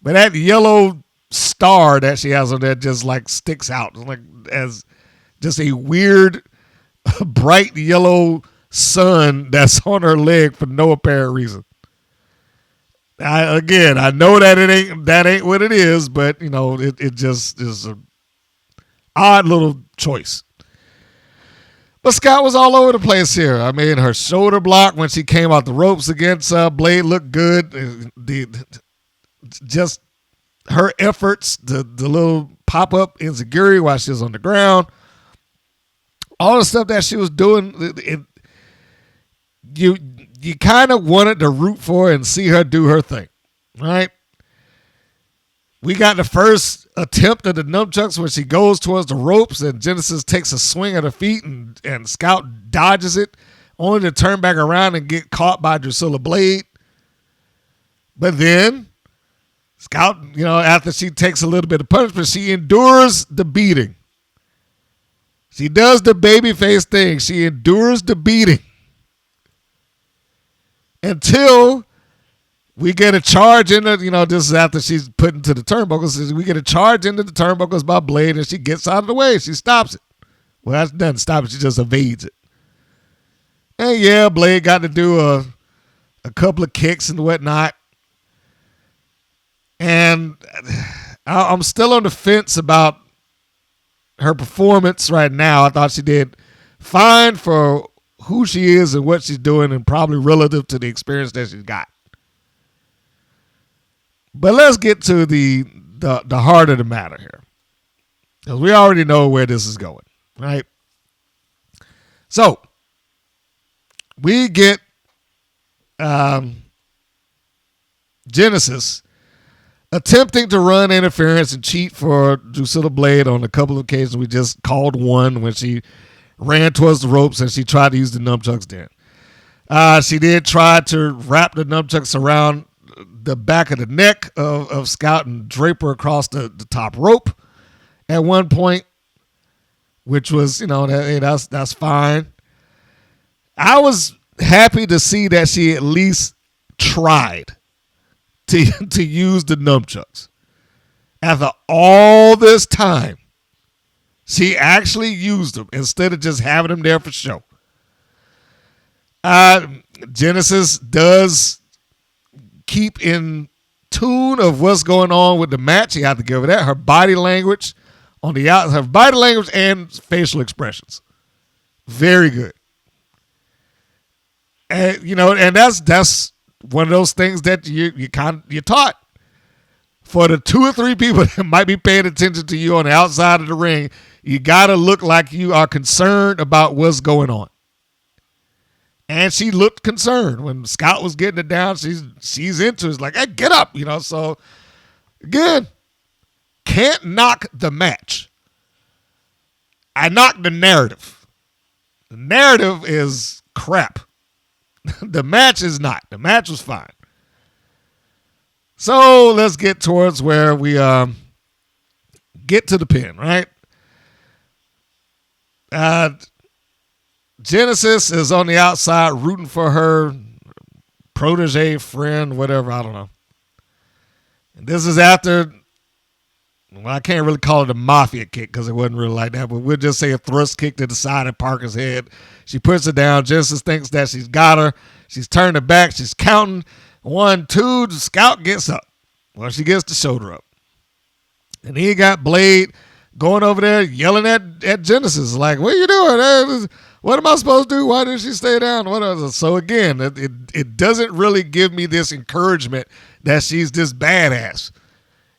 But that yellow star that she has on there just like sticks out like as just a weird bright yellow sun that's on her leg for no apparent reason. I know that ain't what it is, but it just is an odd little choice. But Scott was all over the place here. I mean, her shoulder block when she came out the ropes against Blade looked good. Just her efforts, the little pop up insecurity while she was on the ground, all the stuff that she was doing, you kind of wanted to root for her and see her do her thing, right? We got the first attempt at the nunchucks when she goes towards the ropes and Genesis takes a swing at her feet and Scout dodges it, only to turn back around and get caught by Drucilla Blade. But then Scout, after she takes a little bit of punishment, she endures the beating. She does the babyface thing. She endures the beating. Until we get a charge into, this is after she's put into the turnbuckles. We get a charge into the turnbuckles by Blade, and she gets out of the way. She stops it. Well, that doesn't stop it. She just evades it. And yeah, Blade got to do a couple of kicks and whatnot. And I'm still on the fence about her performance right now. I thought she did fine for who she is and what she's doing, and probably relative to the experience that she's got. But let's get to the heart of the matter here, because we already know where this is going, right? So we get Genesis attempting to run interference and cheat for Drucilla Blade on a couple of occasions. We just called one when she ran towards the ropes and she tried to use the nunchucks then. She did try to wrap the nunchucks around the back of the neck of Scout and drape her across the top rope at one point, which was, that's fine. I was happy to see that she at least tried to use the nunchucks. After all this time, she actually used them instead of just having them there for show. Genesis does keep in tune of what's going on with the match. You have to give her that. Her body language on the out, her body language and facial expressions, very good. And and that's one of those things that you're taught. For the 2 or 3 people that might be paying attention to you on the outside of the ring, you got to look like you are concerned about what's going on. And she looked concerned. When Scout was getting it down, she's into it. It's like, hey, get up, So, again, can't knock the match. I knocked the narrative. The narrative is crap. The match is not. The match was fine. So let's get towards where we get to the pin, right? Genesis is on the outside rooting for her protege, friend, whatever, I don't know. And this is after, I can't really call it a mafia kick because it wasn't really like that, but we'll just say a thrust kick to the side of Parker's head. She puts it down. Genesis thinks that she's got her. She's turned her back. She's counting. 1, 2, the Scout gets up. Well, she gets the shoulder up. And he got Blade going over there yelling at Genesis, like, what are you doing? What am I supposed to do? Why didn't she stay down? So again, it doesn't really give me this encouragement that she's this badass.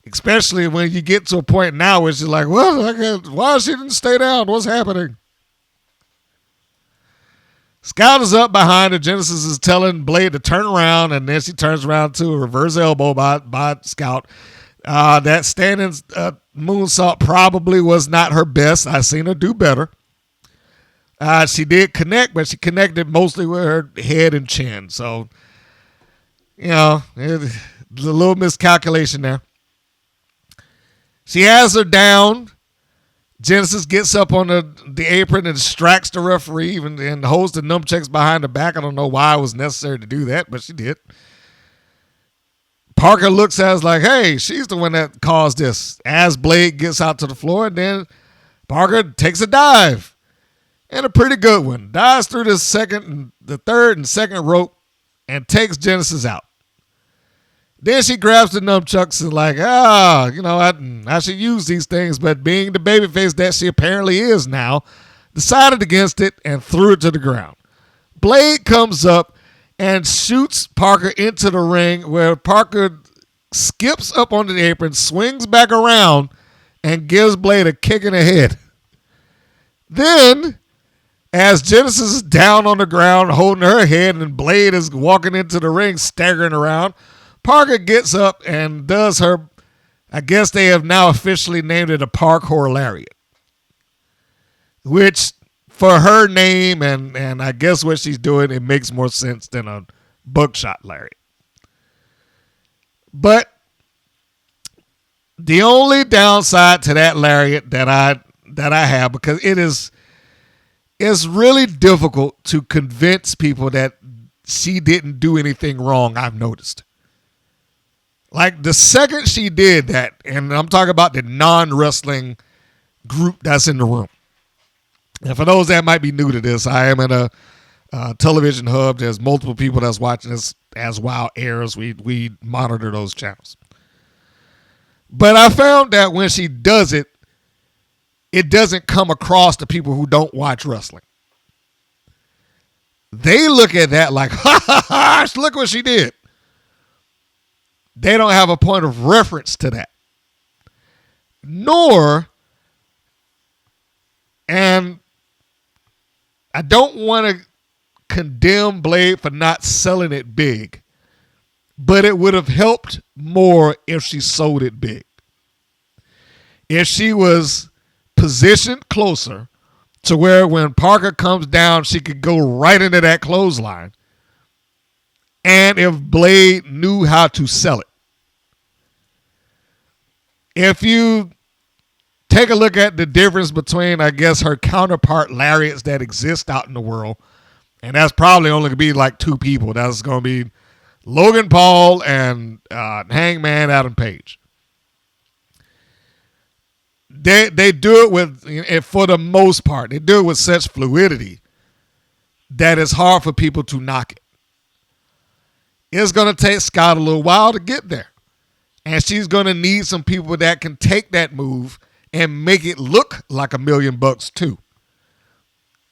Especially when you get to a point now where she's like, well, why she didn't stay down? What's happening? Scout is up behind her. Genesis is telling Blade to turn around, and then she turns around to a reverse elbow by Scout. That standing moonsault probably was not her best. I've seen her do better. She did connect, but she connected mostly with her head and chin. So, a little miscalculation there. She has her down. Genesis gets up on the apron and distracts the referee and holds the nunchucks behind the back. I don't know why it was necessary to do that, but she did. Parker looks at us like, hey, she's the one that caused this. As Blade gets out to the floor, and then Parker takes a dive. And a pretty good one. Dives through the third and second rope and takes Genesis out. Then she grabs the nunchucks and like, I should use these things, but being the babyface that she apparently is now, decided against it and threw it to the ground. Blade comes up and shoots Parker into the ring, where Parker skips up onto the apron, swings back around, and gives Blade a kick in the head. Then, as Genesis is down on the ground holding her head and Blade is walking into the ring staggering around, Parker gets up and does her, I guess they have now officially named it a parkour lariat. Which, for her name and I guess what she's doing, it makes more sense than a buckshot lariat. But the only downside to that lariat that I have, because it's really difficult to convince people that she didn't do anything wrong, I've noticed. Like the second she did that, and I'm talking about the non-wrestling group that's in the room. And for those that might be new to this, I am in a television hub. There's multiple people that's watching this as WoW airs. We monitor those channels. But I found that when she does it, it doesn't come across to people who don't watch wrestling. They look at that like, ha ha ha, look what she did. They don't have a point of reference to that. And I don't want to condemn Blade for not selling it big, but it would have helped more if she sold it big. If she was positioned closer to where when Parker comes down, she could go right into that clothesline. And if Blade knew how to sell it. If you take a look at the difference between, I guess, her counterpart lariats that exist out in the world, and that's probably only going to be like two people. That's going to be Logan Paul and Hangman Adam Page. They do it with, for the most part, they do it with such fluidity that it's hard for people to knock it. It's going to take Scott a little while to get there. And she's going to need some people that can take that move and make it look like $1 million too.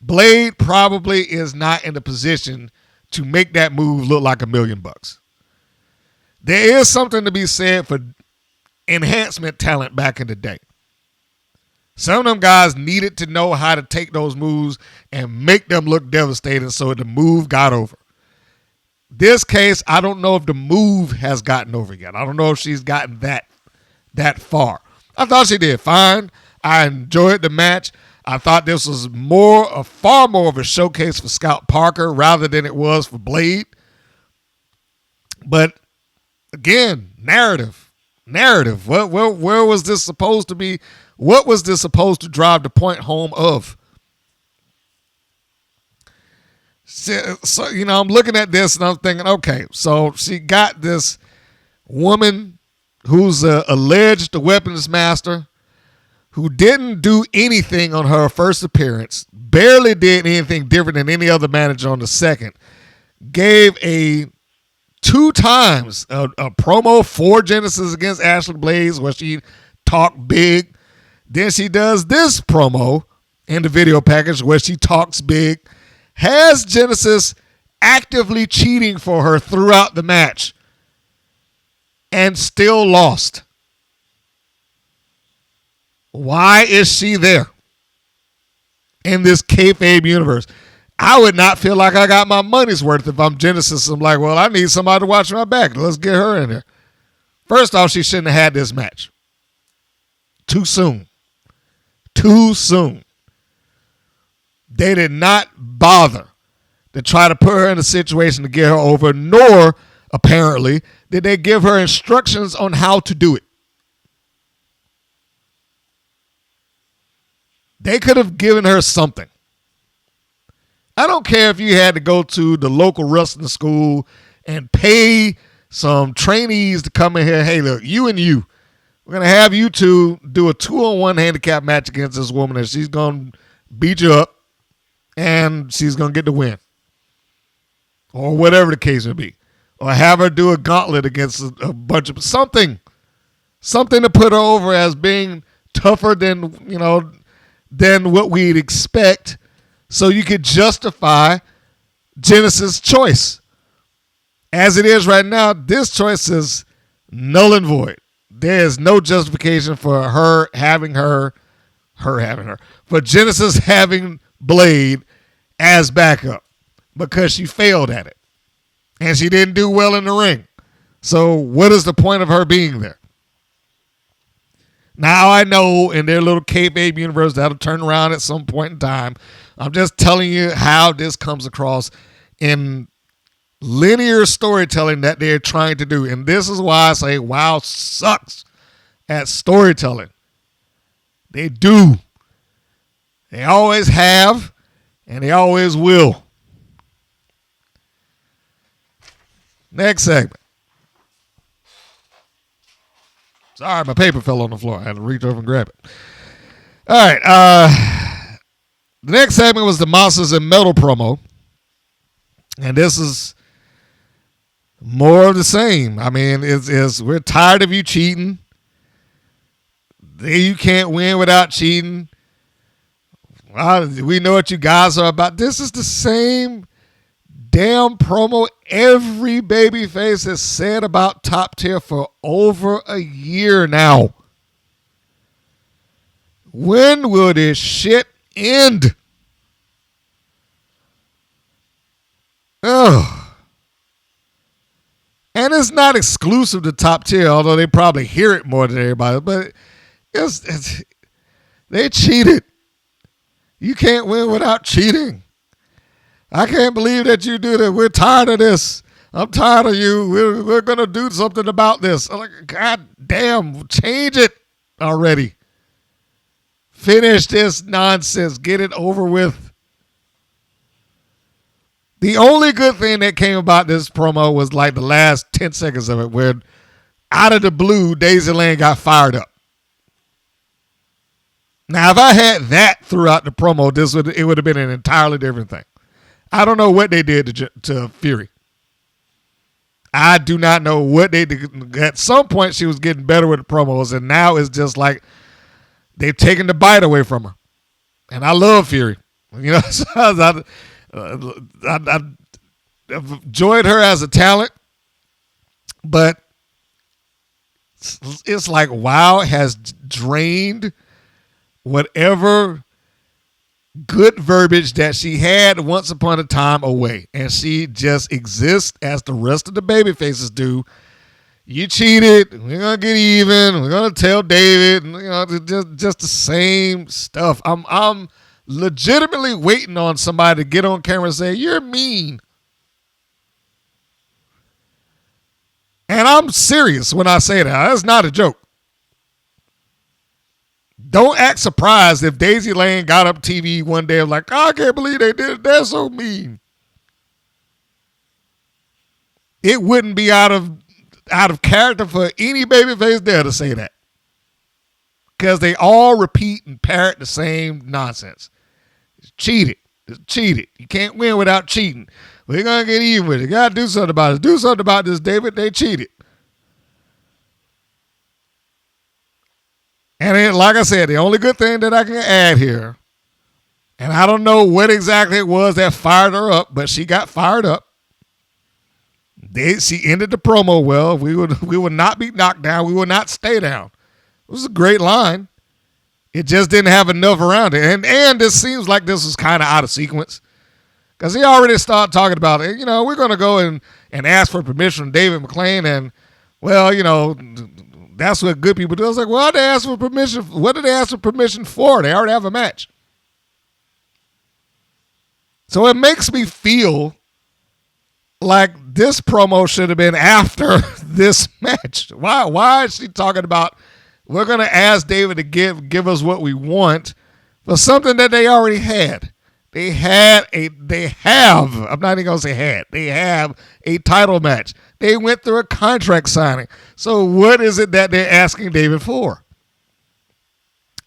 Blade probably is not in the position to make that move look like $1 million. There is something to be said for enhancement talent back in the day. Some of them guys needed to know how to take those moves and make them look devastating so the move got over. This case, I don't know if the move has gotten over yet. I don't know if she's gotten that far. I thought she did fine. I enjoyed the match. I thought this was far more of a showcase for Scott Parker rather than it was for Blade. But again, narrative. Where was this supposed to be? What was this supposed to drive the point home of? So, I'm looking at this and I'm thinking, okay, so she got this woman who's a alleged weapons master who didn't do anything on her first appearance, barely did anything different than any other manager on the second, gave two times a promo for Genesis against Ashley Blaze where she talked big. Then she does this promo in the video package where she talks big, has Genesis actively cheating for her throughout the match, and still lost. Why is she there in this kayfabe universe? I would not feel like I got my money's worth if I'm Genesis. I'm like, well, I need somebody to watch my back. Let's get her in there. First off, she shouldn't have had this match. Too soon. They did not bother to try to put her in a situation to get her over, nor, apparently, did they give her instructions on how to do it. They could have given her something. I don't care if you had to go to the local wrestling school and pay some trainees to come in here. Hey, look, you and you, we're going to have you two do a 2-on-1 handicap match against this woman, and she's going to beat you up, and she's going to get the win. Or whatever the case may be. Or have her do a gauntlet against a bunch of something to put her over as being tougher than, than what we'd expect, so you could justify Genesis' choice. As it is right now, this choice is null and void. There is no justification for her having her, for Genesis having Blade as backup, because she failed at it. And she didn't do well in the ring. So what is the point of her being there? Now I know in their little kayfabe universe that'll turn around at some point in time. I'm just telling you how this comes across in linear storytelling that they're trying to do. And this is why I say WoW sucks at storytelling. They do. They always have, and they always will. Next segment. Sorry, my paper fell on the floor. I had to reach over and grab it. All right. The next segment was the Monsters and Metal promo. And this is more of the same. I mean, we're tired of you cheating. You can't win without cheating. Well, we know what you guys are about. This is the same damn promo every babyface has said about Top Tier for over a year now. When will this shit end? Ugh. And it's not exclusive to Top Tier, although they probably hear it more than everybody, but they cheated. You can't win without cheating. I can't believe that you do that. We're tired of this. I'm tired of you. We're going to do something about this. I'm like, God damn, change it already. Finish this nonsense. Get it over with. The only good thing that came about this promo was like the last 10 seconds of it, where out of the blue, Daisy Lane got fired up. Now, if I had that throughout the promo, it would have been an entirely different thing. I don't know what they did to Fury. I do not know what they did. At some point, she was getting better with the promos, and now it's just like they've taken the bite away from her. And I love Fury. So I've enjoyed her as a talent, but it's like WoW has drained whatever good verbiage that she had once upon a time away, and she just exists as the rest of the baby faces do. You cheated, we're gonna get even, we're gonna tell David, just the same stuff. I'm legitimately waiting on somebody to get on camera and say, you're mean. And I'm serious when I say that. That's not a joke. Don't act surprised if Daisy Lane got up TV one day and like, oh, I can't believe they did it. They're so mean. It wouldn't be out of character for any babyface there to say that. Because they all repeat and parrot the same nonsense. It's cheated. It's cheated. You can't win without cheating. We're going to get even with it. You got to do something about it. Do something about this, David. They cheated. And like I said, the only good thing that I can add here, and I don't know what exactly it was that fired her up, but she got fired up. She ended the promo well. We would not be knocked down. We would not stay down. It was a great line. It just didn't have enough around it. And this seems like this was kind of out of sequence. Because he already started talking about it. We're going to go and ask for permission from David McClain. And, well, that's what good people do. I was like, well, they asked for permission. What did they ask for permission for? They already have a match. So it makes me feel like this promo should have been after this match. Why is she talking about we're going to ask David to give us what we want for something that they already had? They have, I'm not even going to say had, they have a title match. They went through a contract signing. So what is it that they're asking David for?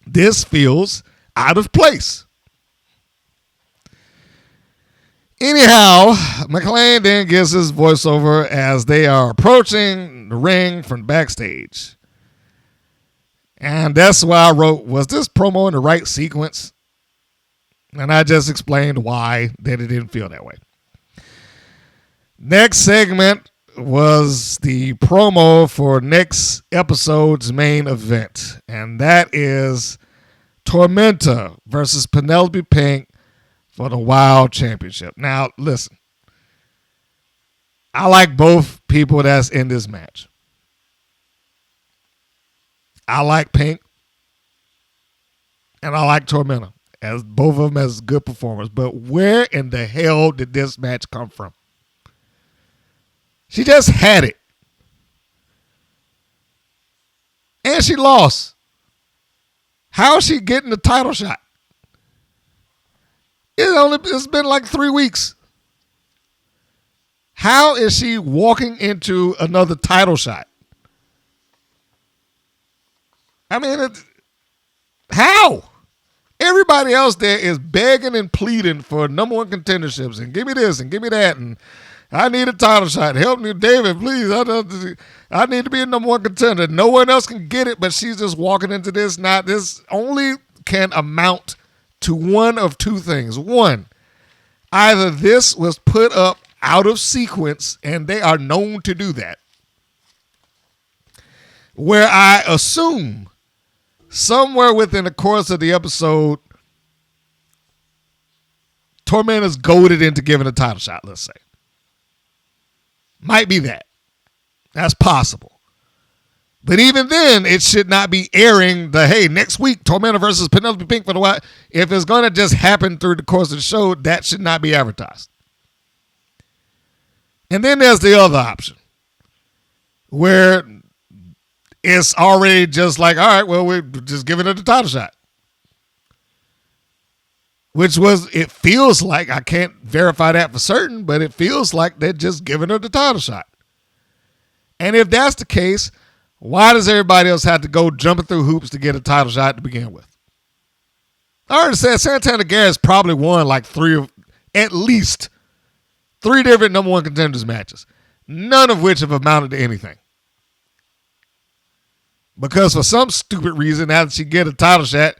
This feels out of place. Anyhow, McLean then gives his voiceover as they are approaching the ring from backstage. And that's why I wrote, was this promo in the right sequence? And I just explained why that it didn't feel that way. Next segment was the promo for next episode's main event. And that is Tormenta versus Penelope Pink for the Wild Championship. Now, listen. I like both people that's in this match. I like Pink. And I like Tormenta. As both of them as good performers. But where in the hell did this match come from? She just had it. And she lost. How is she getting the title shot? It's been like 3 weeks. How is she walking into another title shot? I mean, how? Everybody else there is begging and pleading for number one contenderships and give me this and give me that and I need a title shot. Help me, David, please. I need to be a number one contender. No one else can get it, but she's just walking into this. Now, this only can amount to one of two things. One, either this was put up out of sequence, and they are known to do that, where I assume somewhere within the course of the episode, Tormenta's goaded into giving a title shot, let's say. Might be that. That's possible. But even then, it should not be airing the, hey, next week, Tormenta versus Penelope Pink for the Wild. If it's going to just happen through the course of the show, that should not be advertised. And then there's the other option, where it's already just like, all right, well, we're just giving it a title shot. Which was, it feels like, I can't verify that for certain, but it feels like they're just giving her the title shot. And if that's the case, why does everybody else have to go jumping through hoops to get a title shot to begin with? I already said Santana Garrett's probably won like at least three different number one contenders matches, none of which have amounted to anything. Because for some stupid reason, after she get a title shot,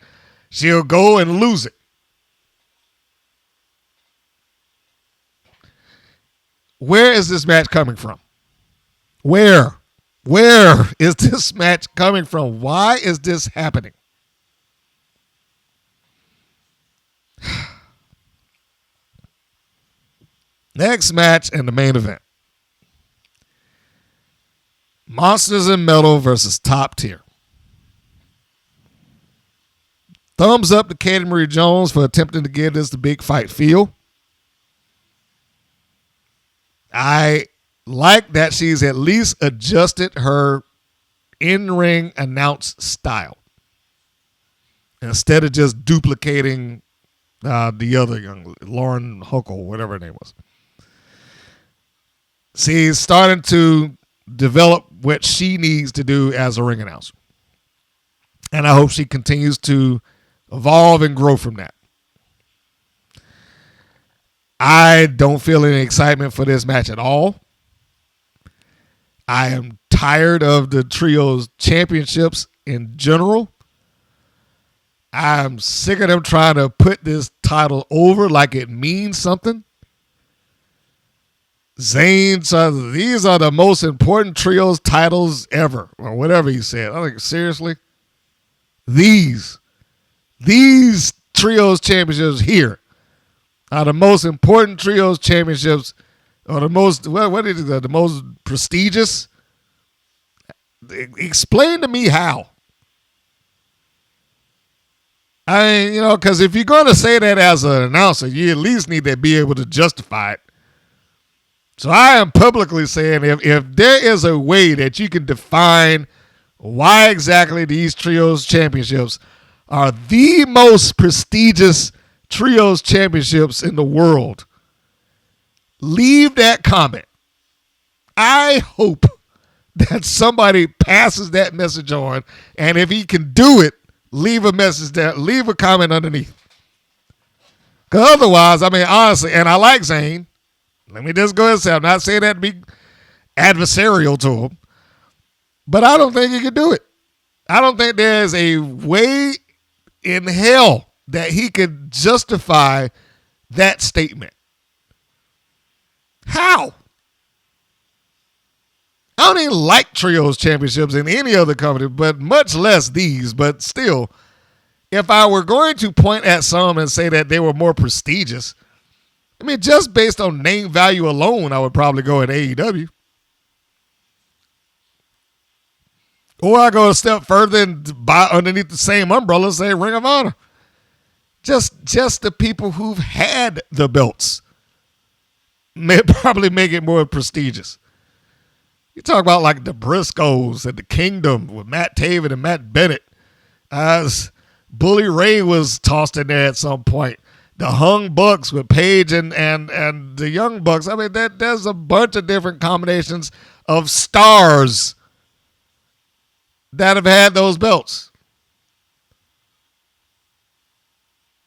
she'll go and lose it. Where is this match coming from? Where is this match coming from? Why is this happening? Next match and the main event. Monsters in Metal versus Top Tier. Thumbs up to Katie Marie Jones for attempting to give this the big fight feel. I like that she's at least adjusted her in-ring announce style instead of just duplicating the other young Lauren Huckle, whatever her name was. She's starting to develop what she needs to do as a ring announcer. And I hope she continues to evolve and grow from that. I don't feel any excitement for this match at all. I am tired of the trios championships in general. I'm sick of them trying to put this title over like it means something. Zayn says these are the most important trios titles ever, or whatever he said. I think, seriously? These trios championships here are the most important trios championships, or the most, what is it, the most prestigious? Explain to me how. I mean, because if you're going to say that as an announcer, you at least need to be able to justify it. So I am publicly saying if there is a way that you can define why exactly these trios championships are the most prestigious trios championships in the world, leave that comment. I hope that somebody passes that message on, and if he can do it, leave a message there, leave a comment underneath. Because otherwise, I mean, honestly, and I like Zane. Let me just go ahead and say, I'm not saying that to be adversarial to him, but I don't think he can do it. I don't think there's a way in hell that he could justify that statement. How? I don't even like trios championships in any other company, but much less these. But still, if I were going to point at some and say that they were more prestigious, I mean, just based on name value alone, I would probably go at AEW. Or I go a step further and buy underneath the same umbrella, say Ring of Honor. Just the people who've had the belts may probably make it more prestigious. You talk about like the Briscoes and the Kingdom with Matt Taven and Matt Bennett. Bully Ray was tossed in there at some point. The Hung Bucks with Paige and the Young Bucks. I mean, there's a bunch of different combinations of stars that have had those belts.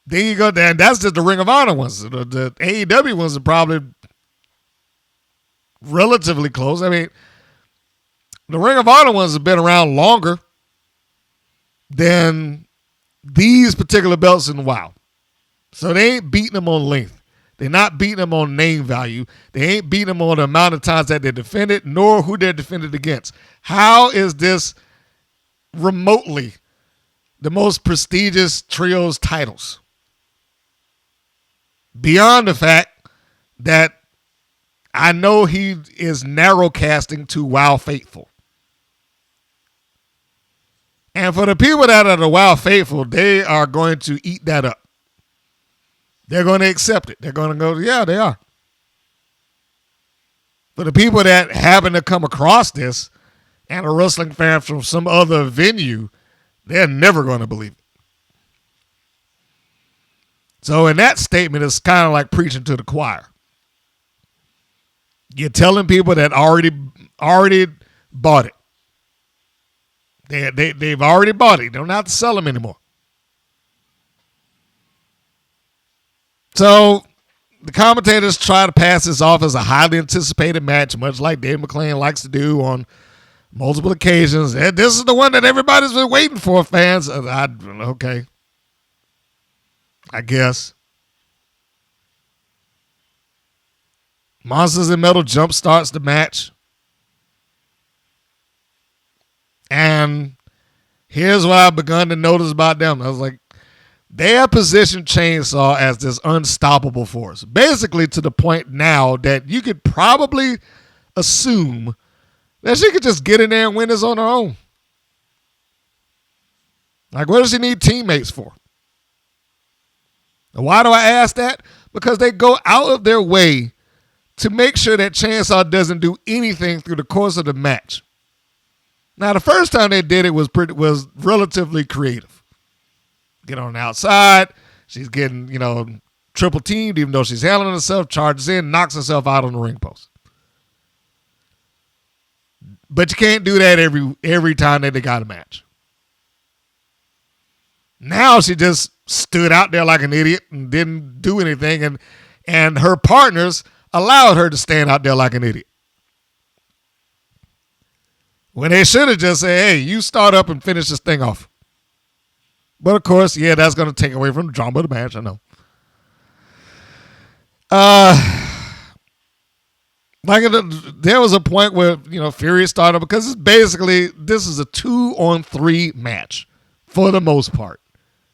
Then you go there, and that's just the Ring of Honor ones. The AEW ones are probably relatively close. I mean, the Ring of Honor ones have been around longer than these particular belts in a while. So they ain't beating them on length. They're not beating them on name value. They ain't beating them on the amount of times that they're defended, nor who they're defended against. How is this remotely the most prestigious trios titles? Beyond the fact that I know he is narrow casting to WoW faithful. And for the people that are the WoW faithful, they are going to eat that up. They're going to accept it. They're going to go, yeah, they are. For the people that happen to come across this and are wrestling fans from some other venue, they're never going to believe it. So in that statement, it's kind of like preaching to the choir. You're telling people that already bought it. They've already bought it. They don't have to sell them anymore. So the commentators try to pass this off as a highly anticipated match, much like Dave McClain likes to do on multiple occasions. And this is the one that everybody's been waiting for, fans. Okay. I guess. Monsters in Metal jump starts the match. And here's what I've begun to notice about them. I was like, they have positioned Chainsaw as this unstoppable force. Basically to the point now that you could probably assume that she could just get in there and win this on her own. Like, what does she need teammates for? And why do I ask that? Because they go out of their way to make sure that Chainsaw doesn't do anything through the course of the match. Now, the first time they did it was relatively creative. Get on the outside. She's getting, triple teamed, even though she's handling herself, charges in, knocks herself out on the ring post. But you can't do that every time that they got a match. Now she just stood out there like an idiot and didn't do anything, and her partners allowed her to stand out there like an idiot. When they should have just said, hey, you start up and finish this thing off. But of course, yeah, that's going to take away from the drama of the match, I know. There was a point where, Fury started, because this is a 2-on-3 match for the most part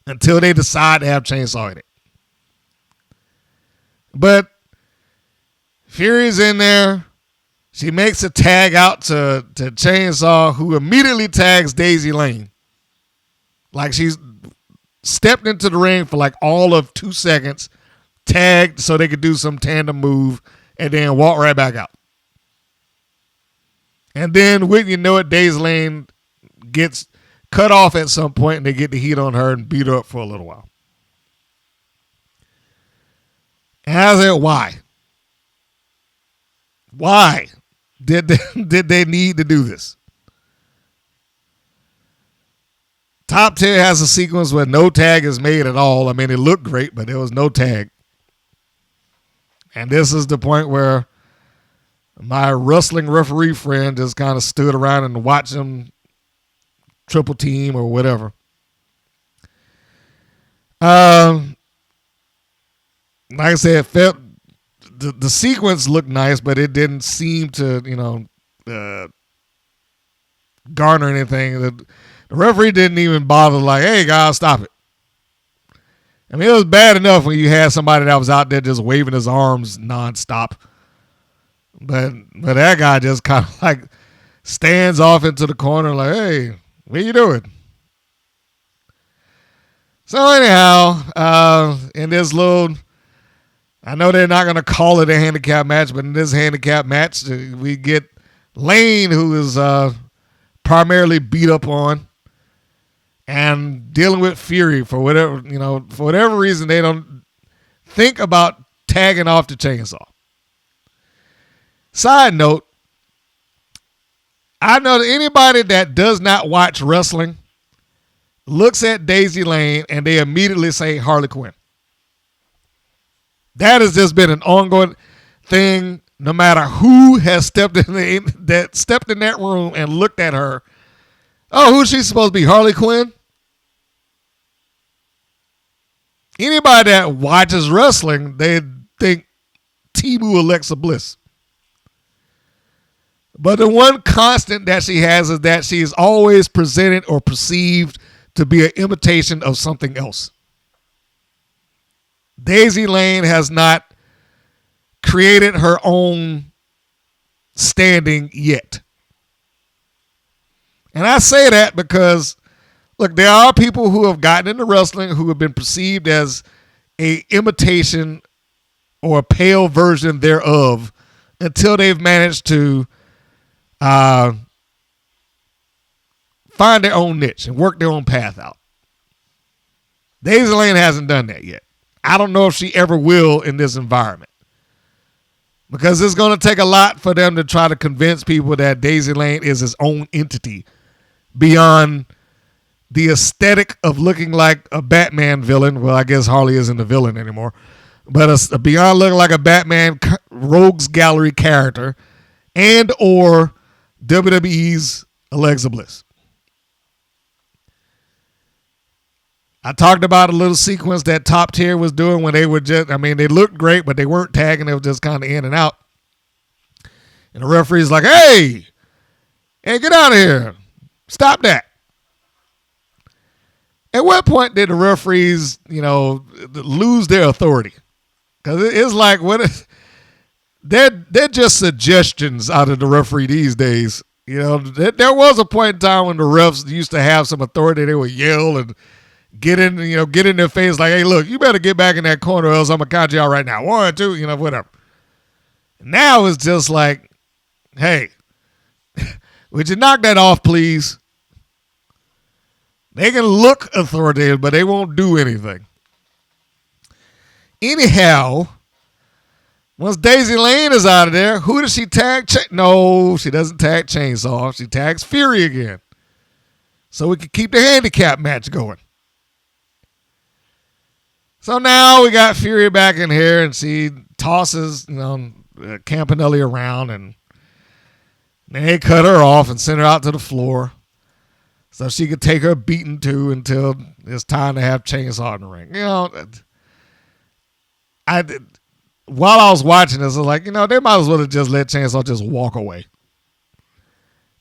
until they decide to have Chainsaw in it. But Fury's in there. She makes a tag out to Chainsaw, who immediately tags Daisy Lane. Like she's stepped into the ring for like all of 2 seconds, tagged so they could do some tandem move, and then walk right back out. And then, wouldn't you know it, Daisy Lane gets cut off at some point, and they get the heat on her and beat her up for a little while. And I said, why? Why did they need to do this? Top tier has a sequence where no tag is made at all. I mean, it looked great, but there was no tag. And this is the point where my wrestling referee friend just kind of stood around and watched them triple team or whatever. Like I said, it felt the sequence looked nice, but it didn't seem to, garner anything. The referee didn't even bother, like, hey, guys, stop it. I mean, it was bad enough when you had somebody that was out there just waving his arms nonstop. But that guy just kind of like stands off into the corner like, hey, what are you doing? So anyhow, in this little, I know they're not going to call it a handicap match, but in this handicap match, we get Lane, who is primarily beat up on, and dealing with Fury for whatever reason they don't think about tagging off the chainsaw. Side note, I know that anybody that does not watch wrestling looks at Daisy Lane and they immediately say Harley Quinn. That has just been an ongoing thing. No matter who has stepped in that room and looked at her. Oh, who's she supposed to be? Harley Quinn? Anybody that watches wrestling, they think Tibu Alexa Bliss. But the one constant that she has is that she is always presented or perceived to be an imitation of something else. Daisy Lane has not created her own standing yet. And I say that because, look, there are people who have gotten into wrestling who have been perceived as a imitation or a pale version thereof until they've managed to find their own niche and work their own path out. Daisy Lane hasn't done that yet. I don't know if she ever will in this environment. Because it's going to take a lot for them to try to convince people that Daisy Lane is his own entity beyond the aesthetic of looking like a Batman villain. Well, I guess Harley isn't a villain anymore. But beyond looking like a Batman rogues gallery character and or WWE's Alexa Bliss. I talked about a little sequence that Top Tier was doing when they were just, I mean, they looked great, but they weren't tagging. They were just kind of in and out. And the referee's like, hey, get out of here. Stop that. At what point did the referees, lose their authority? Because it's like, they're just suggestions out of the referee these days. There was a point in time when the refs used to have some authority. They would yell and get in their face like, hey, look, you better get back in that corner or else I'm going to count you out right now. 1, 2, whatever. Now it's just like, hey, would you knock that off, please? They can look authoritative, but they won't do anything. Anyhow, once Daisy Lane is out of there, who does she tag? No, she doesn't tag Chainsaw. She tags Fury again. So we can keep the handicap match going. So now we got Fury back in here, and she tosses, Campanelli around, and they cut her off and send her out to the floor so she could take her beating too until it's time to have Chainsaw in the ring. While I was watching this, I was like, they might as well have just let Chainsaw just walk away.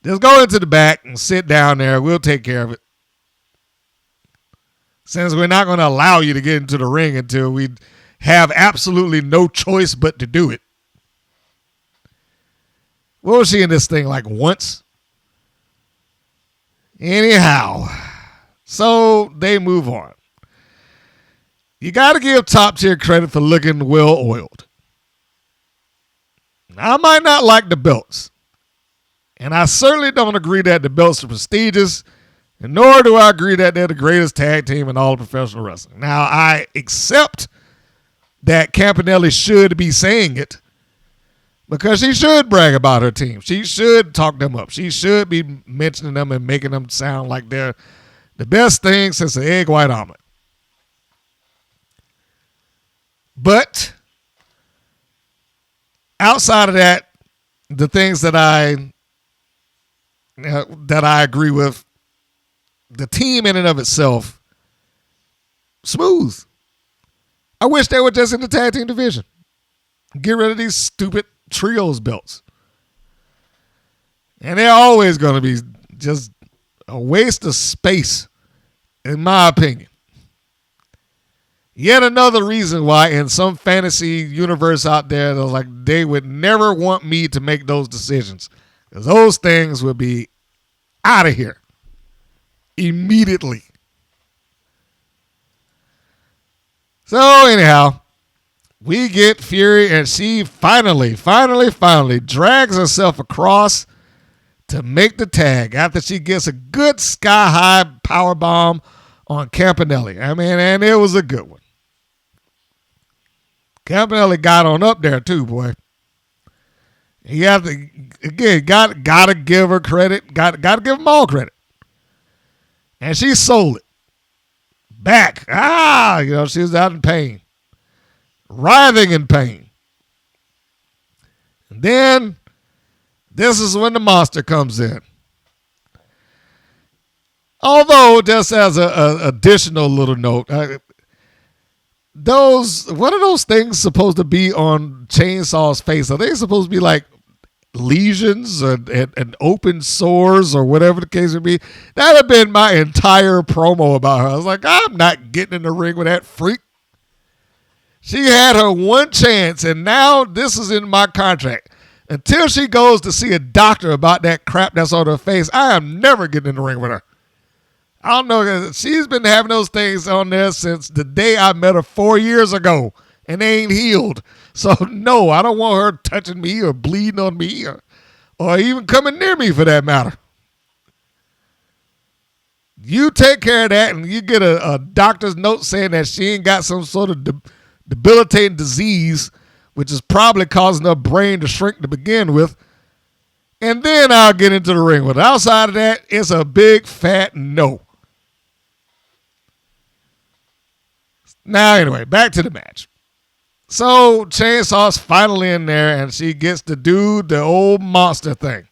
Just go into the back and sit down there. We'll take care of it. Since we're not going to allow you to get into the ring until we have absolutely no choice but to do it. What was she in this thing, like once? Anyhow, so they move on. you got to give top tier credit for looking well oiled. I might not like the belts, and I certainly don't agree that the belts are prestigious, and nor do I agree that they're the greatest tag team in all of professional wrestling. Now, I accept that Campanelli should be saying it because she should brag about her team. She should talk them up. She should be mentioning them and making them sound like they're the best thing since the egg white omelet. But outside of that, the things that I agree with, the team in and of itself, smooth. I wish they were just in the tag team division. Get rid of these stupid trios belts. And they're always going to be just a waste of space, in my opinion. Yet another reason why in some fantasy universe out there, they would never want me to make those decisions. Because those things would be out of here immediately. So anyhow, we get Fury, and she finally drags herself across to make the tag after she gets a good sky-high powerbomb on Campanelli. I mean, and it was a good one. Campanelli got on up there too, boy. You have to, again, gotta give her credit. Gotta give them all credit. And she sold it. Back. She was out in pain. Writhing in pain. And then, this is when the monster comes in. Although, just as an additional little note, what are those things supposed to be on Chainsaw's face? Are they supposed to be like lesions and open sores or whatever the case would be? That had been my entire promo about her. I was like, I'm not getting in the ring with that freak. She had her one chance, and now this is in my contract. Until she goes to see a doctor about that crap that's on her face, I am never getting in the ring with her. I don't know. She's been having those things on there since the day I met her 4 years ago, and they ain't healed. So, no, I don't want her touching me or bleeding on me or even coming near me for that matter. You take care of that, and you get a doctor's note saying that she ain't got some sort of debilitating disease, which is probably causing her brain to shrink to begin with. And then I'll get into the ring with her. Outside of that, it's a big fat no. Now, anyway, back to the match. So, Chainsaw's finally in there, and she gets to do the old monster thing.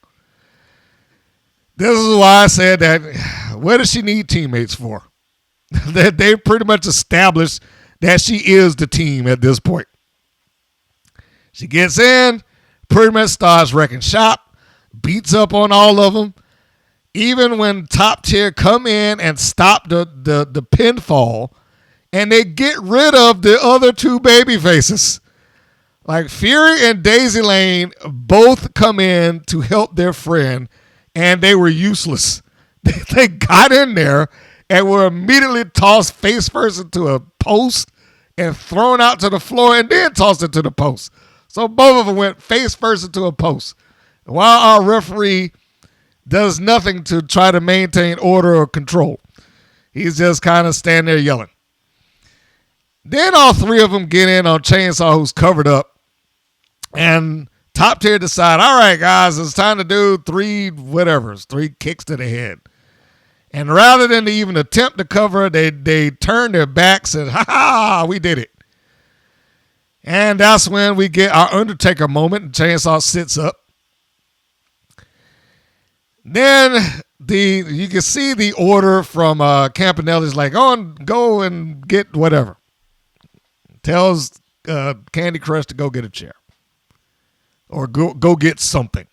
This is why I said that, what does she need teammates for? That they pretty much established that she is the team at this point. She gets in, pretty much starts wrecking shop, beats up on all of them. Even when top tier come in and stop the pinfall, and they get rid of the other two baby faces. Like Fury and Daisy Lane both come in to help their friend, and they were useless. They got in there and were immediately tossed face first into a post and thrown out to the floor and then tossed into the post. So both of them went face first into a post. While our referee does nothing to try to maintain order or control. He's just kind of standing there yelling. Then all three of them get in on Chainsaw, who's covered up. And top tier decide, all right, guys, it's time to do three kicks to the head. And rather than to even attempt to cover, they turn their backs and, ha, we did it. And that's when we get our Undertaker moment, and Chainsaw sits up. Then you can see the order from Campanelli's like, go and get whatever. Tells Candy Crush to go get a chair. Or go get something.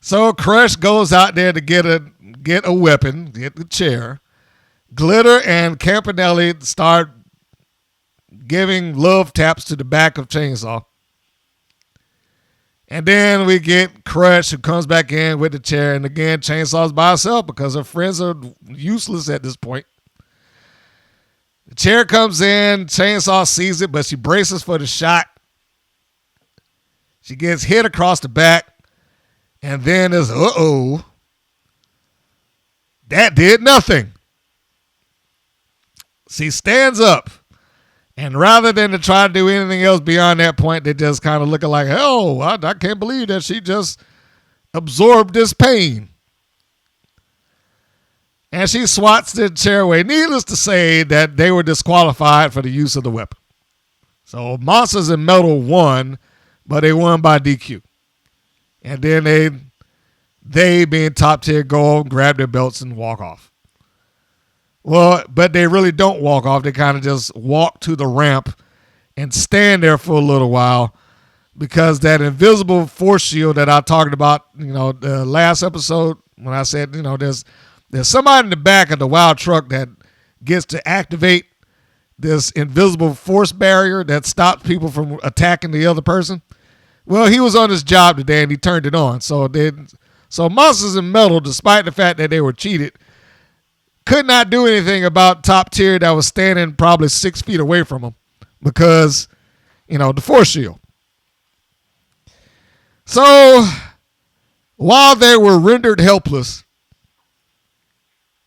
So Crush goes out there to get a weapon, get the chair. Glitter and Campanelli start giving love taps to the back of Chainsaw. And then we get Crush, who comes back in with the chair. And again, Chainsaw's by herself because her friends are useless at this point. The chair comes in, Chainsaw sees it, but she braces for the shot. She gets hit across the back, and then there's, that did nothing. She stands up, and rather than to try to do anything else beyond that point, they just kind of looking like, oh, I can't believe that she just absorbed this pain. And she swats the chair away. Needless to say that they were disqualified for the use of the weapon. So Monsters and Metal won, but they won by DQ. And then they being top tier, go grab their belts and walk off. Well, but they really don't walk off. They kind of just walk to the ramp and stand there for a little while because that invisible force shield that I talked about, the last episode when I said, there's somebody in the back of the wild truck that gets to activate this invisible force barrier that stops people from attacking the other person. Well, he was on his job today and he turned it on. So Monsters and Metal, despite the fact that they were cheated, could not do anything about top tier that was standing probably 6 feet away from them because, the force shield. So while they were rendered helpless,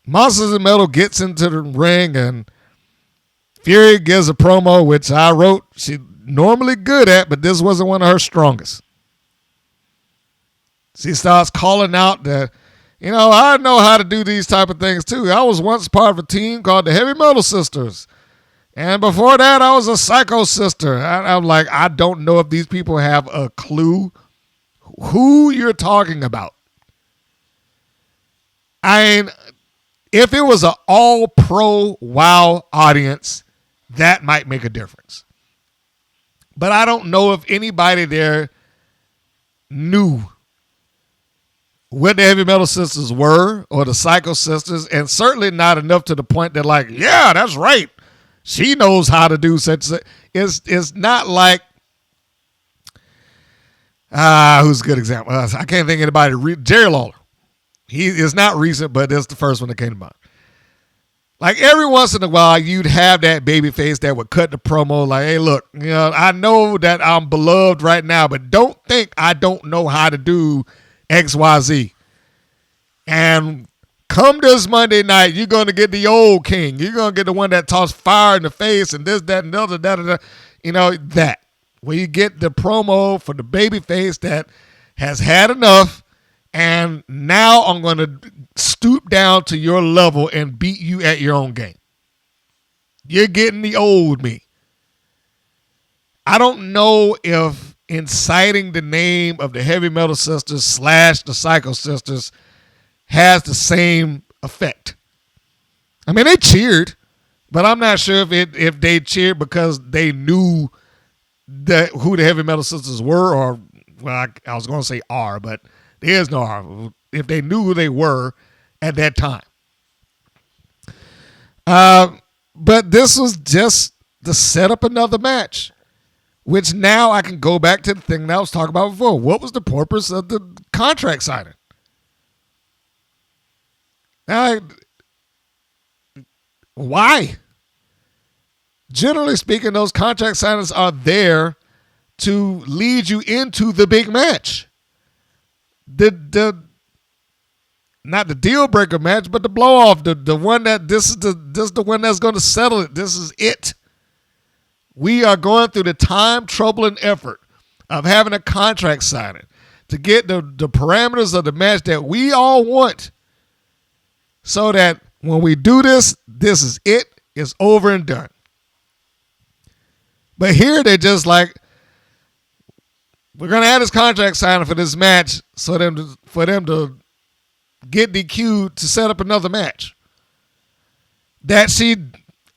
Monsters and Metal gets into the ring and Fury gives a promo, which I wrote she's normally good at, but this wasn't one of her strongest. She starts calling out that, I know how to do these type of things too. I was once part of a team called the Heavy Metal Sisters. And before that, I was a Psycho Sister. I'm like, I don't know if these people have a clue who you're talking about. If it was an all-pro WoW audience, that might make a difference. But I don't know if anybody there knew what the Heavy Metal Sisters were or the Psycho Sisters, and certainly not enough to the point that like, yeah, that's right. She knows how to do such. It's not like, who's a good example? I can't think of anybody. Jerry Lawler. He is not recent, but it's the first one that came to mind. Like every once in a while, you'd have that baby face that would cut the promo like, hey, look, I know that I'm beloved right now, but don't think I don't know how to do XYZ. And come this Monday night, you're going to get the old king. You're going to get the one that tossed fire in the face and this, that, and the other, that. Where you get the promo for the baby face that has had enough. And now I'm going to stoop down to your level and beat you at your own game. You're getting the old me. I don't know if inciting the name of the Heavy Metal Sisters / the Psycho Sisters has the same effect. I mean, they cheered, but I'm not sure if they cheered because they knew who the Heavy Metal Sisters were, or, well, I was going to say are, but there is no R. If they knew who they were at that time. But this was just to set up another match, which now I can go back to the thing that I was talking about before. What was the purpose of the contract signing? Why? Generally speaking, those contract signings are there to lead you into the big match. Not the deal breaker match, but the blow off, the one that this is the one that's going to settle it. This is it. We are going through the time, trouble, and effort of having a contract signing to get the parameters of the match that we all want, so that when we do this, this is it. It's over and done. But here they're just like, we're going to have this contract signing for this match for them to get DQ'd to set up another match that she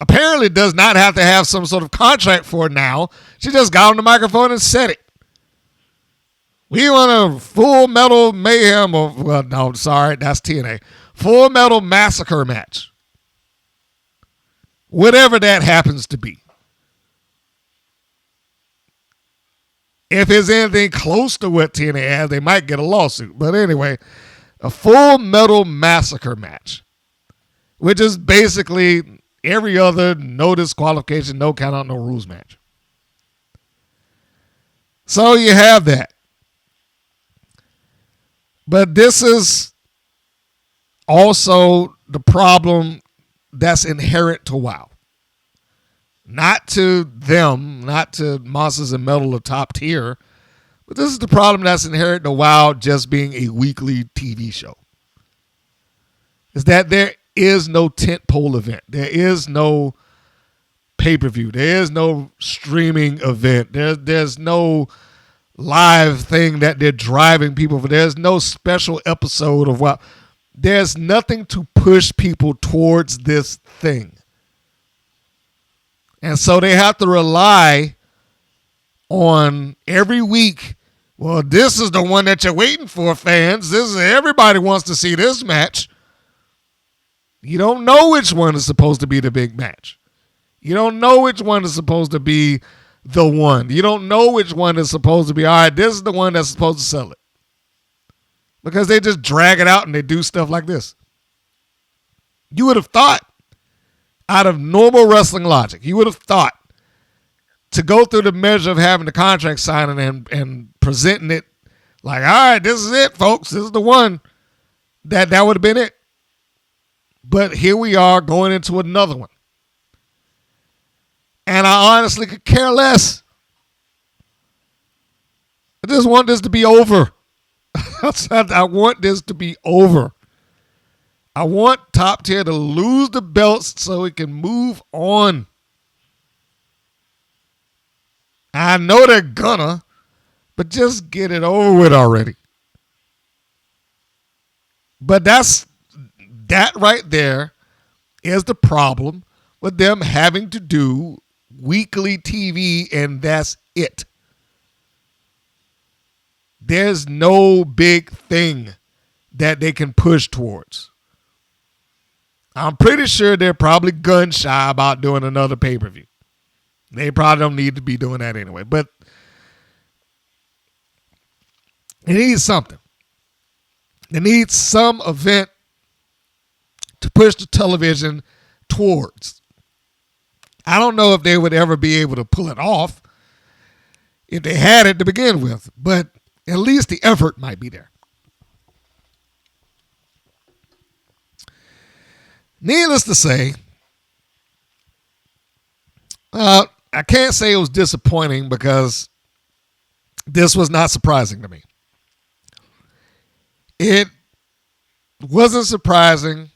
apparently does not have to have some sort of contract for now. She just got on the microphone and said it. We want a Full Metal Mayhem, that's TNA. Full Metal Massacre match. Whatever that happens to be. If it's anything close to what TNA has, they might get a lawsuit. But anyway, a Full Metal Massacre match, which is basically every other no disqualification, no count out, no rules match. So you have that. But this is also the problem that's inherent to WoW. Not to them, not to Monsters and Metal or Top Tier, but this is the problem that's inherent to WoW just being a weekly TV show. Is that there is no tentpole event. There is no pay-per-view. There is no streaming event. There's no live thing that they're driving people for. There's no special episode of WoW. There's nothing to push people towards this thing. And so they have to rely on every week. Well, this is the one that you're waiting for, fans. Everybody wants to see this match. You don't know which one is supposed to be the big match. You don't know which one is supposed to be the one. You don't know which one is supposed to be, all right, this is the one that's supposed to sell it. Because they just drag it out and they do stuff like this. You would have thought, out of normal wrestling logic, you would have thought to go through the measure of having the contract signing and presenting it like, all right, this is it, folks. This is the one. That would have been it. But here we are going into another one. And I honestly could care less. I just want this to be over. I want this to be over. I want Top Tier to lose the belts so we can move on. I know they're gonna, but just get it over with already. But that right there is the problem with them having to do weekly TV, and that's it. There's no big thing that they can push towards. I'm pretty sure they're probably gun shy about doing another pay-per-view. They probably don't need to be doing that anyway. But it needs something. It needs some event to push the television towards. I don't know if they would ever be able to pull it off if they had it to begin with, but at least the effort might be there. Needless to say, I can't say it was disappointing because this was not surprising to me. It wasn't surprising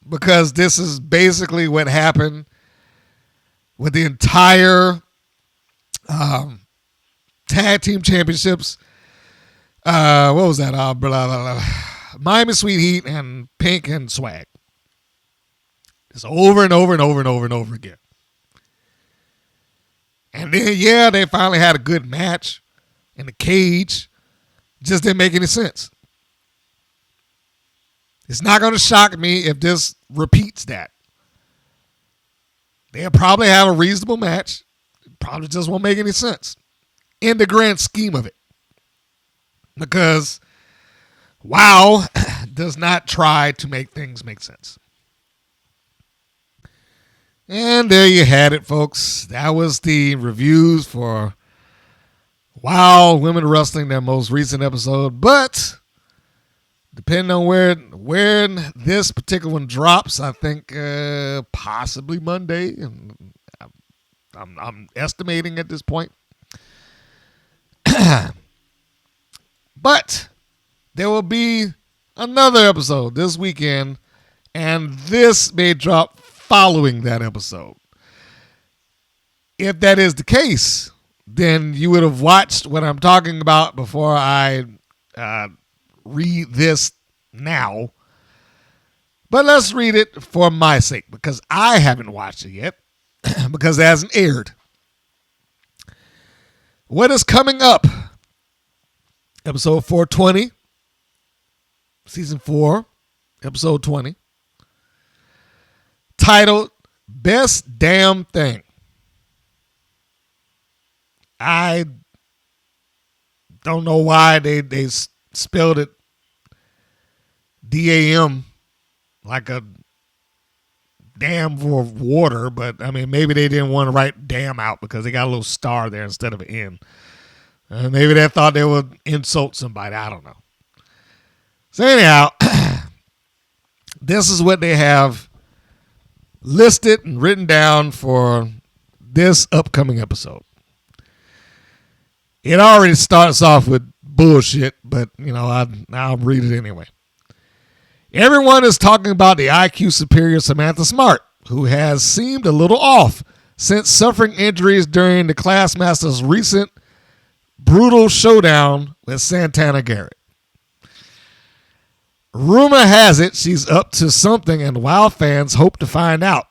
because this is basically what happened with the entire tag team championships. What was that? Miami Sweet Heat and Pink and Swag. It's over and over and over and over and over again. And then, yeah, they finally had a good match in the cage. Just didn't make any sense. It's not going to shock me if this repeats that. They'll probably have a reasonable match. It probably just won't make any sense in the grand scheme of it. Because WoW does not try to make things make sense. And there you had it, folks. That was the reviews for WoW Women Wrestling, their most recent episode. But depending on when this particular one drops, I think possibly Monday. And I'm estimating at this point. But there will be another episode this weekend, and this may drop following that episode. If that is the case, then you would have watched what I'm talking about before I read this now. But let's read it for my sake, because I haven't watched it yet, because it hasn't aired. What is coming up? Episode 420, Season 4, Episode 20, titled Best Damn Thing. I don't know why they spelled it DAM like a damn for water, but I mean, maybe they didn't want to write damn out because they got a little star there instead of an N. Maybe they thought they would insult somebody. I don't know. So anyhow, this is what they have listed and written down for this upcoming episode. It already starts off with bullshit, but I'll read it anyway. Everyone is talking about the IQ superior Samantha Smart, who has seemed a little off since suffering injuries during the Classmaster's recent brutal showdown with Santana Garrett. Rumor has it she's up to something, and WoW fans hope to find out.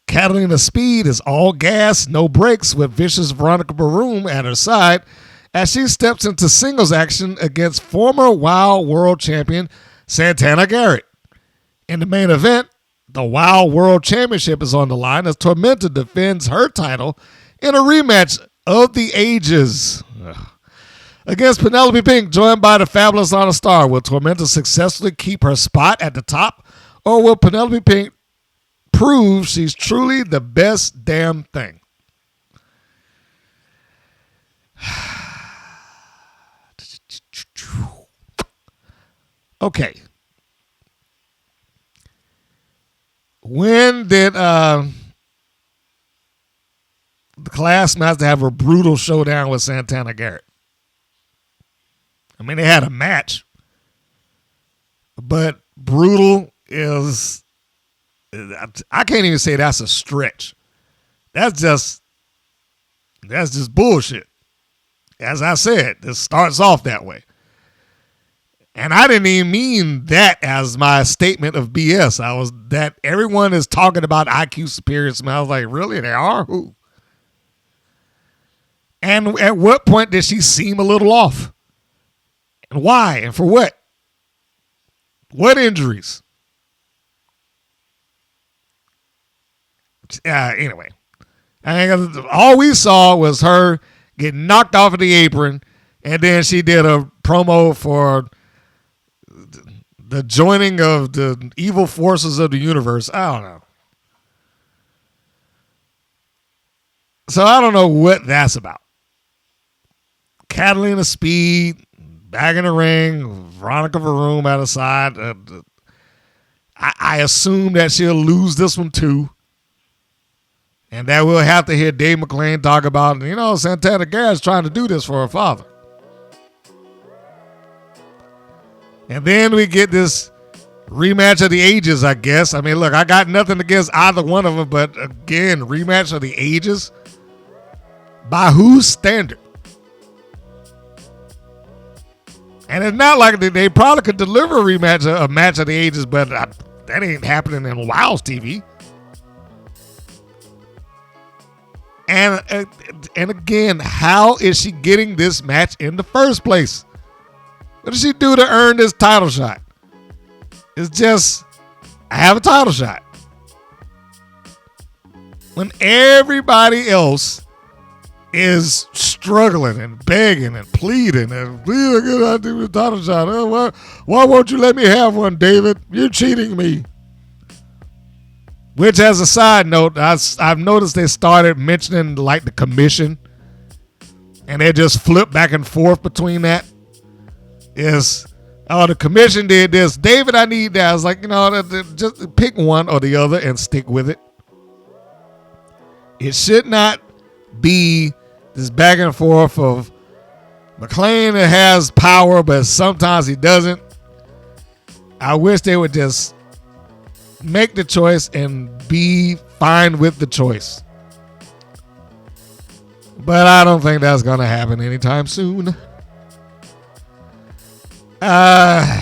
Catalina Speed is all gas, no brakes, with vicious Veronica Baroom at her side as she steps into singles action against former WoW World Champion Santana Garrett. In the main event, the WoW World Championship is on the line as Tormenta defends her title in a rematch of the ages against Penelope Pink, joined by the fabulous Lana Star. Will Tormenta successfully keep her spot at the top, or will Penelope Pink prove she's truly the best damn thing? Okay. When did the Classmaster have a brutal showdown with Santana Garrett? I mean, they had a match, but brutal is, I can't even say that's a stretch. That's just bullshit. As I said, this starts off that way. And I didn't even mean that as my statement of BS. I was that everyone is talking about IQ superiors. I was like, really? They are? Who? And at what point did she seem a little off? And why? And for what? What injuries? Anyway, all we saw was her get knocked off of the apron, and then she did a promo for the joining of the evil forces of the universe. I don't know. So I don't know what that's about. Catalina Speed back in the ring, Veronica Baroom at her side. I assume that she'll lose this one too. And that we'll have to hear Dave McClain talk about, Santana Garrett's trying to do this for her father. And then we get this rematch of the ages, I guess. I mean, look, I got nothing against either one of them, but again, rematch of the ages? By whose standard? And it's not like they probably could deliver a rematch, a match of the ages, but that ain't happening in WoW's TV. And again, how is she getting this match in the first place? What does she do to earn this title shot? It's just, I have a title shot. When everybody else is struggling and begging and pleading and please get out the title shot. Why won't you let me have one, David? You're cheating me. Which, as a side note, I've noticed they started mentioning like the commission, and they just flip back and forth between that. The commission did this. David, I need that. I was like, just pick one or the other and stick with it. It should not be this back and forth of McClain that has power, but sometimes he doesn't. I wish they would just make the choice and be fine with the choice. But I don't think that's going to happen anytime soon. Beyond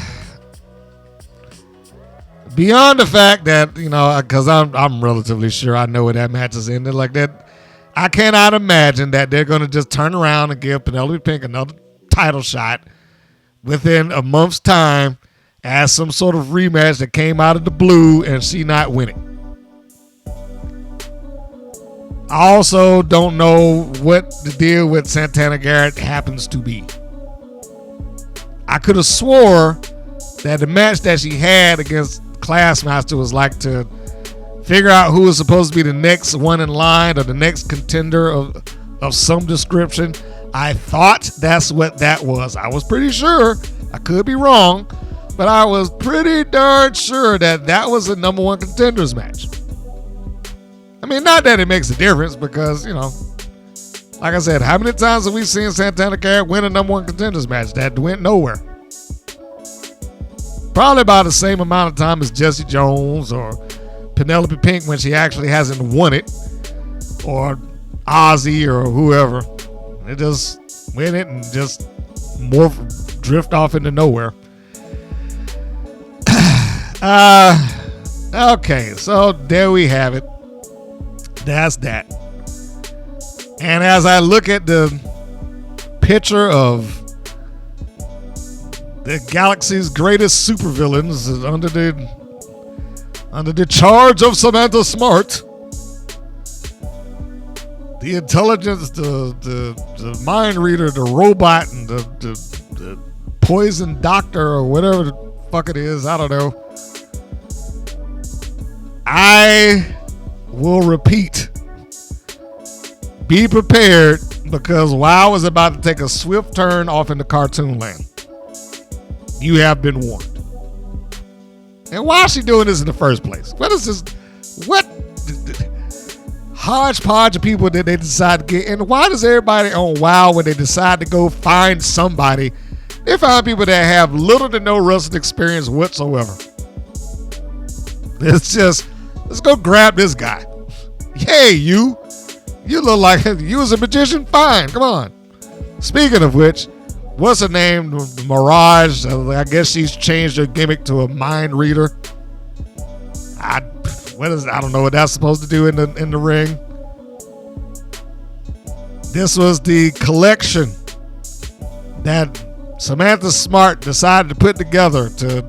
the fact that, because I'm relatively sure I know where that match is ended like that, I cannot imagine that they're going to just turn around and give Penelope Pink another title shot within a month's time as some sort of rematch that came out of the blue and she not winning. I also don't know what the deal with Santana Garrett happens to be. I could have swore that the match that she had against Classmaster was like to figure out who is supposed to be the next one in line or the next contender of some description. I thought that's what that was. I was pretty sure. I could be wrong, but I was pretty darn sure that was a number one contenders match. I mean, not that it makes a difference because, like I said, how many times have we seen Santana Garrett win a number one contenders match that went nowhere? Probably about the same amount of time as Jesse Jones or Penelope Pink when she actually hasn't won it, or Ozzy or whoever. They just win it and just drift off into nowhere. Okay, so there we have it. That's that. And as I look at the picture of the galaxy's greatest supervillains under the charge of Samantha Smart, the intelligence, the mind reader, the robot, and the poison doctor or whatever the fuck it is, I don't know. I will repeat. Be prepared, because WoW is about to take a swift turn off into cartoon land. You have been warned. And why is she doing this in the first place? What is this? What hodgepodge of people that they decide to get? And why does everybody on WoW, when they decide to go find somebody, they find people that have little to no wrestling experience whatsoever? It's just, let's go grab this guy. Hey, you look like you was a magician? Fine, come on. Speaking of which, what's her name? Mirage. I guess she's changed her gimmick to a mind reader. I don't know what that's supposed to do in the ring. This was the collection that Samantha Smart decided to put together to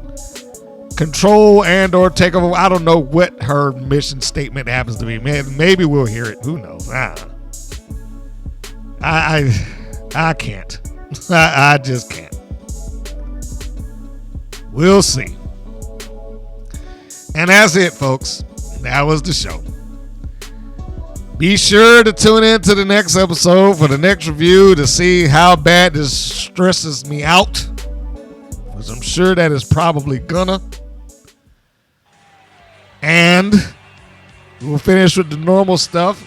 control and or take over. I don't know what her mission statement happens to be. Maybe we'll hear it. Who knows? I can't. I just can't. We'll see. And that's it, folks. That was the show. Be sure to tune in to the next episode for the next review to see how bad this stresses me out, because I'm sure that is probably gonna. And we'll finish with the normal stuff.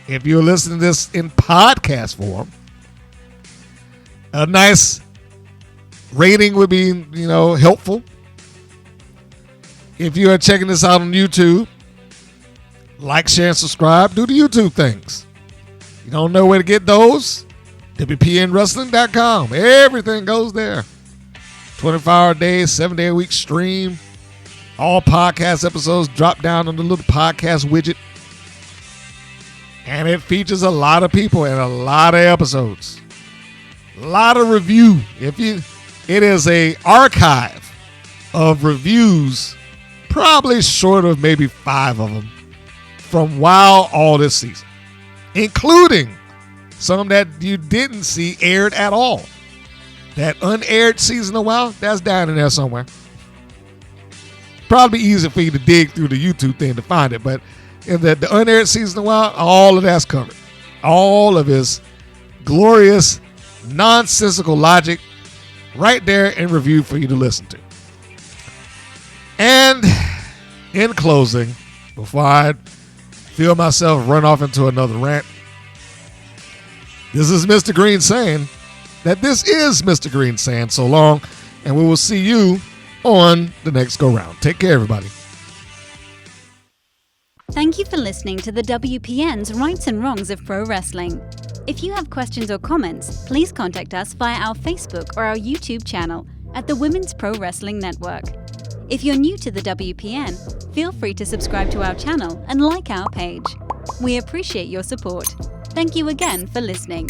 If you're listening to this in podcast form, a nice rating would be, helpful. If you are checking this out on YouTube, like, share, and subscribe. Do the YouTube things. You don't know where to get those? WPNWrestling.com. Everything goes there. 24-hour day, 7-day a week stream. All podcast episodes drop down on the little podcast widget. And it features a lot of people and a lot of episodes. A lot of review. It is a archive of reviews, probably short of maybe 5 of them, from WoW all this season, including some that you didn't see aired at all. That unaired season of WoW, that's down in there somewhere. Probably easy for you to dig through the YouTube thing to find it, but in the unaired season of WoW, all of that's covered. All of his glorious, nonsensical logic right there in review for you to listen to. And in closing, before I feel myself run off into another rant, this is Mr. Green saying that this is Mr. Green saying so long, and we will see you on the next go round. Take care, everybody. Thank you for listening to the WPN's Rights and Wrongs of Pro Wrestling. If you have questions or comments, please contact us via our Facebook or our YouTube channel at the Women's Pro Wrestling Network. If you're new to the WPN, feel free to subscribe to our channel and like our page. We appreciate your support. Thank you again for listening.